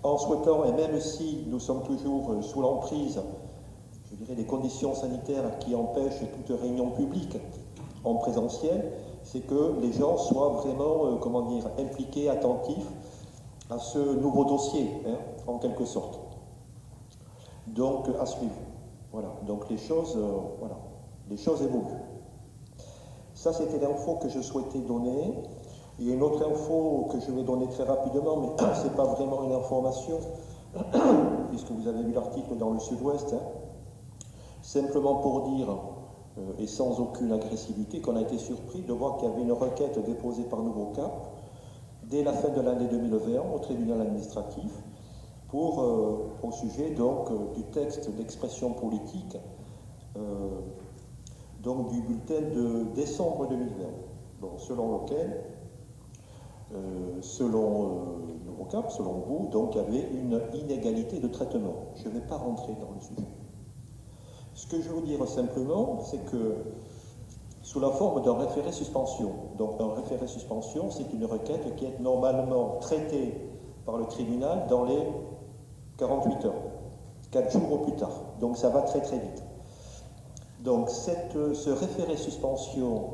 en souhaitant, et même si nous sommes toujours sous l'emprise, je dirais, des conditions sanitaires qui empêchent toute réunion publique en présentiel, c'est que les gens soient vraiment, impliqués, attentifs à ce nouveau dossier, en quelque sorte. Donc, à suivre. Voilà. Donc, les choses évoluent. Ça, c'était l'info que je souhaitais donner. Il y a une autre info que je vais donner très rapidement, mais ce n'est pas vraiment une information, puisque vous avez lu l'article dans le Sud-Ouest, hein, simplement pour dire, et sans aucune agressivité, qu'on a été surpris de voir qu'il y avait une requête déposée par Nouveau Cap dès la fin de l'année 2020 au tribunal administratif au sujet donc du texte d'expression politique donc du bulletin de décembre 2020, donc, selon lequel, selon Nouveau Cap, selon vous, donc il y avait une inégalité de traitement. Je ne vais pas rentrer dans le sujet. Ce que je veux dire simplement, c'est que sous la forme d'un référé suspension, donc un référé suspension, c'est une requête qui est normalement traitée par le tribunal dans les 48 heures, 4 jours au plus tard. Donc ça va très très vite. Donc ce référé suspension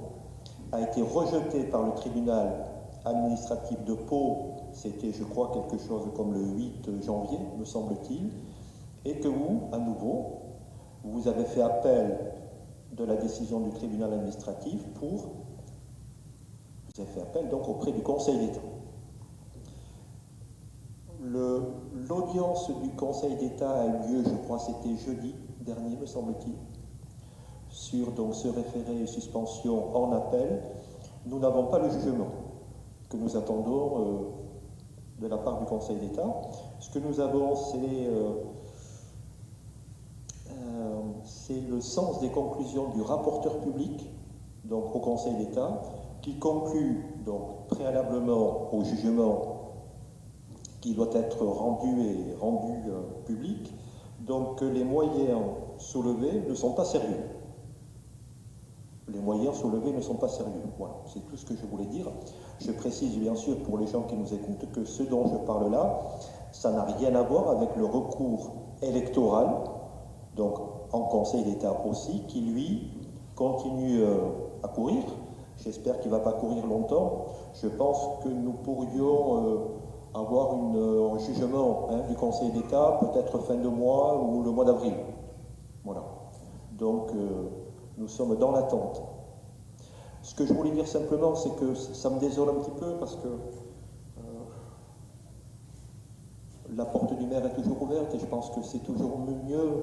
a été rejeté par le tribunal administratif de Pau, c'était je crois quelque chose comme le 8 janvier, me semble-t-il, et que vous, à nouveau, vous avez fait appel de la décision du tribunal administratif vous avez fait appel donc auprès du Conseil d'État. L'audience du Conseil d'État a eu lieu, je crois, c'était jeudi dernier, me semble-t-il, sur donc ce référé suspension en appel. Nous n'avons pas le jugement que nous attendons de la part du Conseil d'État. Ce que nous avons, c'est le sens des conclusions du rapporteur public, donc au Conseil d'État, qui conclut donc préalablement au jugement qui doit être rendu public, donc que les moyens soulevés ne sont pas sérieux. Les moyens soulevés ne sont pas sérieux. Voilà, c'est tout ce que je voulais dire. Je précise bien sûr pour les gens qui nous écoutent que ce dont je parle là, ça n'a rien à voir avec le recours électoral, donc en Conseil d'État aussi, qui lui continue à courir. J'espère qu'il ne va pas courir longtemps. Je pense que nous pourrions avoir un jugement du Conseil d'État, peut-être fin de mois ou le mois d'avril. Voilà. Donc, nous sommes dans l'attente. Ce que je voulais dire simplement, c'est que ça me désole un petit peu parce que la porte du maire est toujours ouverte et je pense que c'est toujours mieux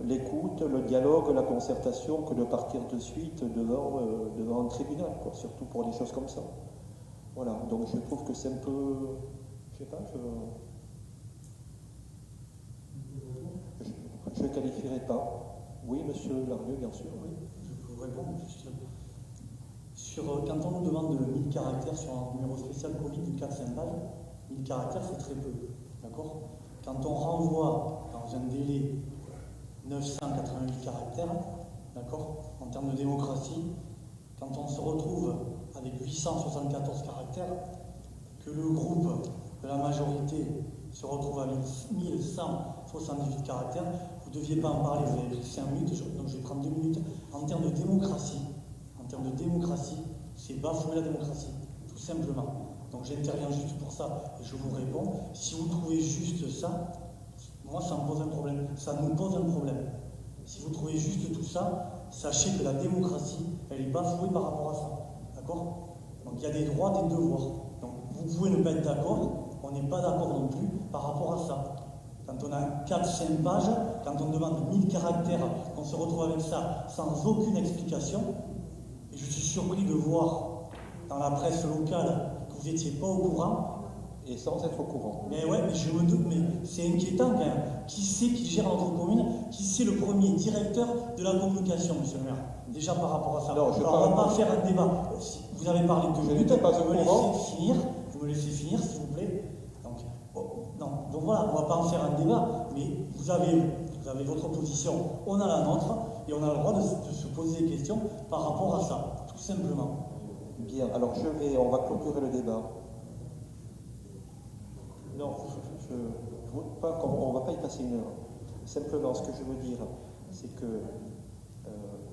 l'écoute, le dialogue, la concertation que de partir de suite devant un tribunal, quoi, surtout pour des choses comme ça. Voilà, donc je trouve que c'est un peu, je sais pas, je ne qualifierais pas. Oui, monsieur Larmieux, bien sûr. Oui, je peux vous répondre juste. Quand on nous demande 1000 caractères sur un numéro spécial Covid de 4-5 pages, 1000 caractères c'est très peu, d'accord? Quand on renvoie dans un délai 988 caractères, d'accord, en termes de démocratie, quand on se retrouve avec 874 caractères, que le groupe de la majorité se retrouve avec 1178 caractères, vous ne deviez pas en parler, vous avez pris 5 minutes, donc je vais prendre 2 minutes. En termes de démocratie, c'est bafouer la démocratie, tout simplement. Donc j'interviens juste pour ça et je vous réponds. Si vous trouvez juste ça, moi ça me pose un problème, ça nous pose un problème. Si vous trouvez juste tout ça, sachez que la démocratie, elle est bafouée par rapport à ça. D'accord? Donc il y a des droits, des devoirs. Donc vous pouvez ne pas être d'accord, on n'est pas d'accord non plus par rapport à ça. Quand on a 4-5 pages, quand on demande 1000 caractères, on se retrouve avec ça sans aucune explication. Et je suis surpris de voir dans la presse locale que vous n'étiez pas au courant. Et sans être au courant. Mais ouais, mais je me doute, mais c'est inquiétant quand même. Qui c'est qui gère notre commune? Qui c'est le premier directeur de la communication, monsieur le maire? Déjà par rapport à ça. Non, alors on va pas faire un débat. Vous avez parlé de 2 minutes, vous me laissez finir, s'il vous plaît. Donc voilà, on ne va pas en faire un débat, mais vous avez votre position, on a la nôtre, et on a le droit de se poser des questions par rapport à ça, tout simplement. Bien, alors on va clôturer le débat. Non, on ne va pas y passer une heure. Simplement, ce que je veux dire, c'est que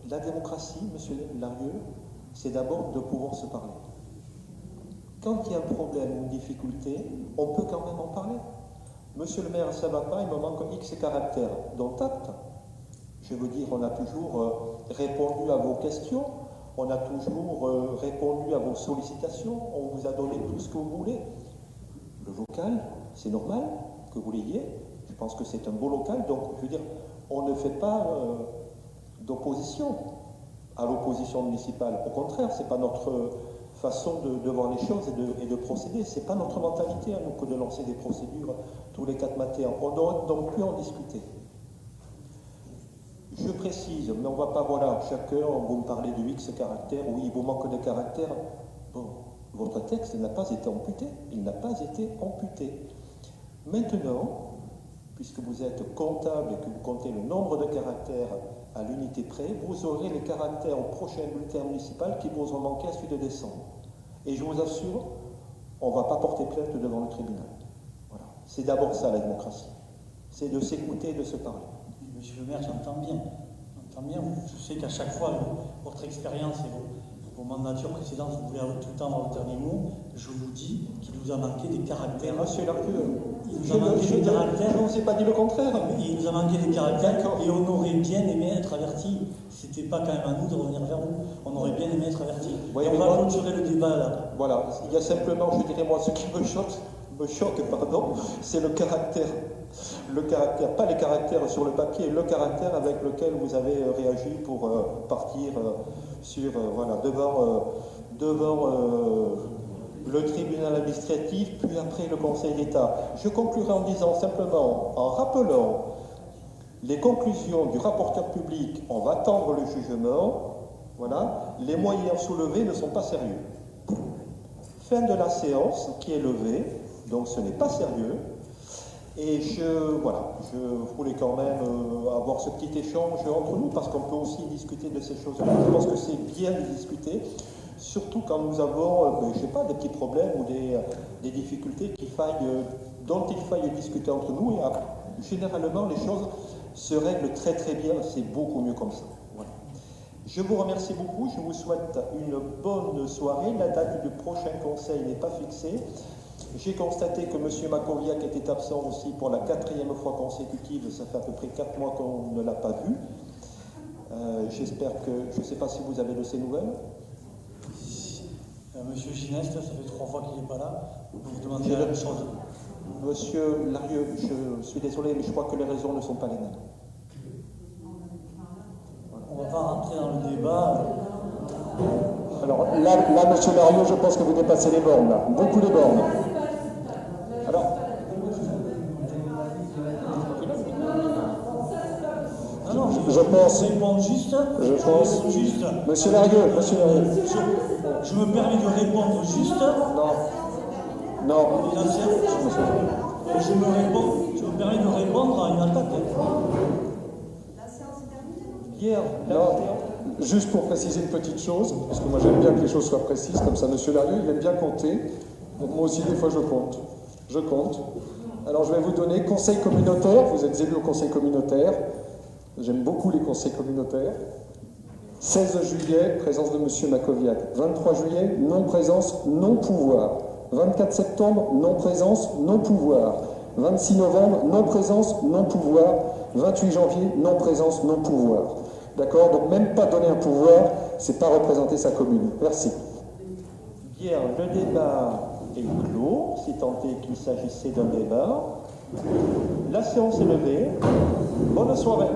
la démocratie, monsieur Larmieux, c'est d'abord de pouvoir se parler. Quand il y a un problème ou une difficulté, on peut quand même en parler. Monsieur le maire, ça ne va pas, il me manque X caractères. Donc acte. Je veux dire, on a toujours répondu à vos questions, on a toujours répondu à vos sollicitations, on vous a donné tout ce que vous voulez. Le vocal, c'est normal que vous l'ayez. Je Je pense que c'est un beau local, donc je veux dire, on ne fait pas d'opposition à l'opposition municipale. Au contraire, ce n'est pas notre façon de voir les choses et de procéder. Ce n'est pas notre mentalité à nous que de lancer des procédures tous les 4 matins. On doit donc plus en discuter. Je précise, mais on ne va pas, voilà, chacun, vous me parlez de X caractères, oui, il vous manque des caractères. Bon, votre texte n'a pas été amputé, il n'a pas été amputé. Maintenant, puisque vous êtes comptable et que vous comptez le nombre de caractères à l'unité près, vous aurez les caractères au prochain bulletin municipal qui vous ont manqué à celui de décembre. Et je vous assure, on ne va pas porter plainte devant le tribunal. Voilà. C'est d'abord ça la démocratie. C'est de s'écouter et de se parler. Monsieur le maire, j'entends bien. Je sais qu'à chaque fois, votre expérience et vos mandatures précédentes, vous voulez tout le temps avoir le dernier mot. Je vous dis qu'il vous a manqué des caractères. Monsieur Largueux, il vous a manqué des caractères. Je ne vous ai pas dit le contraire. Il nous a manqué des caractères et on aurait bien aimé être avertis. C'était pas quand même à nous de revenir vers vous. On aurait bien aimé être avertis. Oui, on va clôturer le débat là. Voilà, il y a simplement, je dirais moi, ce qui me choque, c'est le caractère. Le caractère, pas les caractères sur le papier, le caractère avec lequel vous avez réagi pour partir devant le tribunal administratif, puis après le Conseil d'État. Je conclurai en disant simplement, en rappelant les conclusions du rapporteur public, on va attendre le jugement, voilà, les moyens soulevés ne sont pas sérieux. Fin de la séance qui est levée, donc ce n'est pas sérieux. Et je voulais quand même avoir ce petit échange entre nous, parce qu'on peut aussi discuter de ces choses-là. Je pense que c'est bien de discuter, surtout quand nous avons, je sais pas, des petits problèmes ou des difficultés dont il faille discuter entre nous. Et généralement, les choses se règlent très très bien. C'est beaucoup mieux comme ça. Voilà. Je vous remercie beaucoup. Je vous souhaite une bonne soirée. La date du prochain conseil n'est pas fixée. J'ai constaté que M. Makoviak était absent aussi pour la 4e fois consécutive. Ça fait à peu près 4 mois qu'on ne l'a pas vu. J'espère que... Je ne sais pas si vous avez de ces nouvelles. Monsieur Gineste, ça fait 3 fois qu'il n'est pas là. Vous demandez la même chose. Monsieur Larieux, je suis désolé, mais je crois que les raisons ne sont pas les mêmes. On ne va pas rentrer dans le débat. Alors là, monsieur Larieux, je pense que vous dépassez les bornes, là. Beaucoup les bornes. Alors, je pense, monsieur Larieux, je me permets de répondre juste. Non. Je me permets de répondre à une attaque. Juste pour préciser une petite chose, parce que moi j'aime bien que les choses soient précises, comme ça monsieur Larieux, il aime bien compter. Donc moi aussi des fois je compte. Alors je vais vous donner conseil communautaire, vous êtes élu au conseil communautaire. J'aime beaucoup les conseils communautaires. 16 juillet, présence de monsieur Makoviak. 23 juillet, non-présence, non-pouvoir. 24 septembre, non-présence, non-pouvoir. 26 novembre, non-présence, non-pouvoir. 28 janvier, non-présence, non-pouvoir. D'accord? Donc même pas donner un pouvoir, c'est pas représenter sa commune. Merci. Bien, le débat est clos, si tant est qu'il s'agissait d'un débat. La séance est levée. Bonne soirée.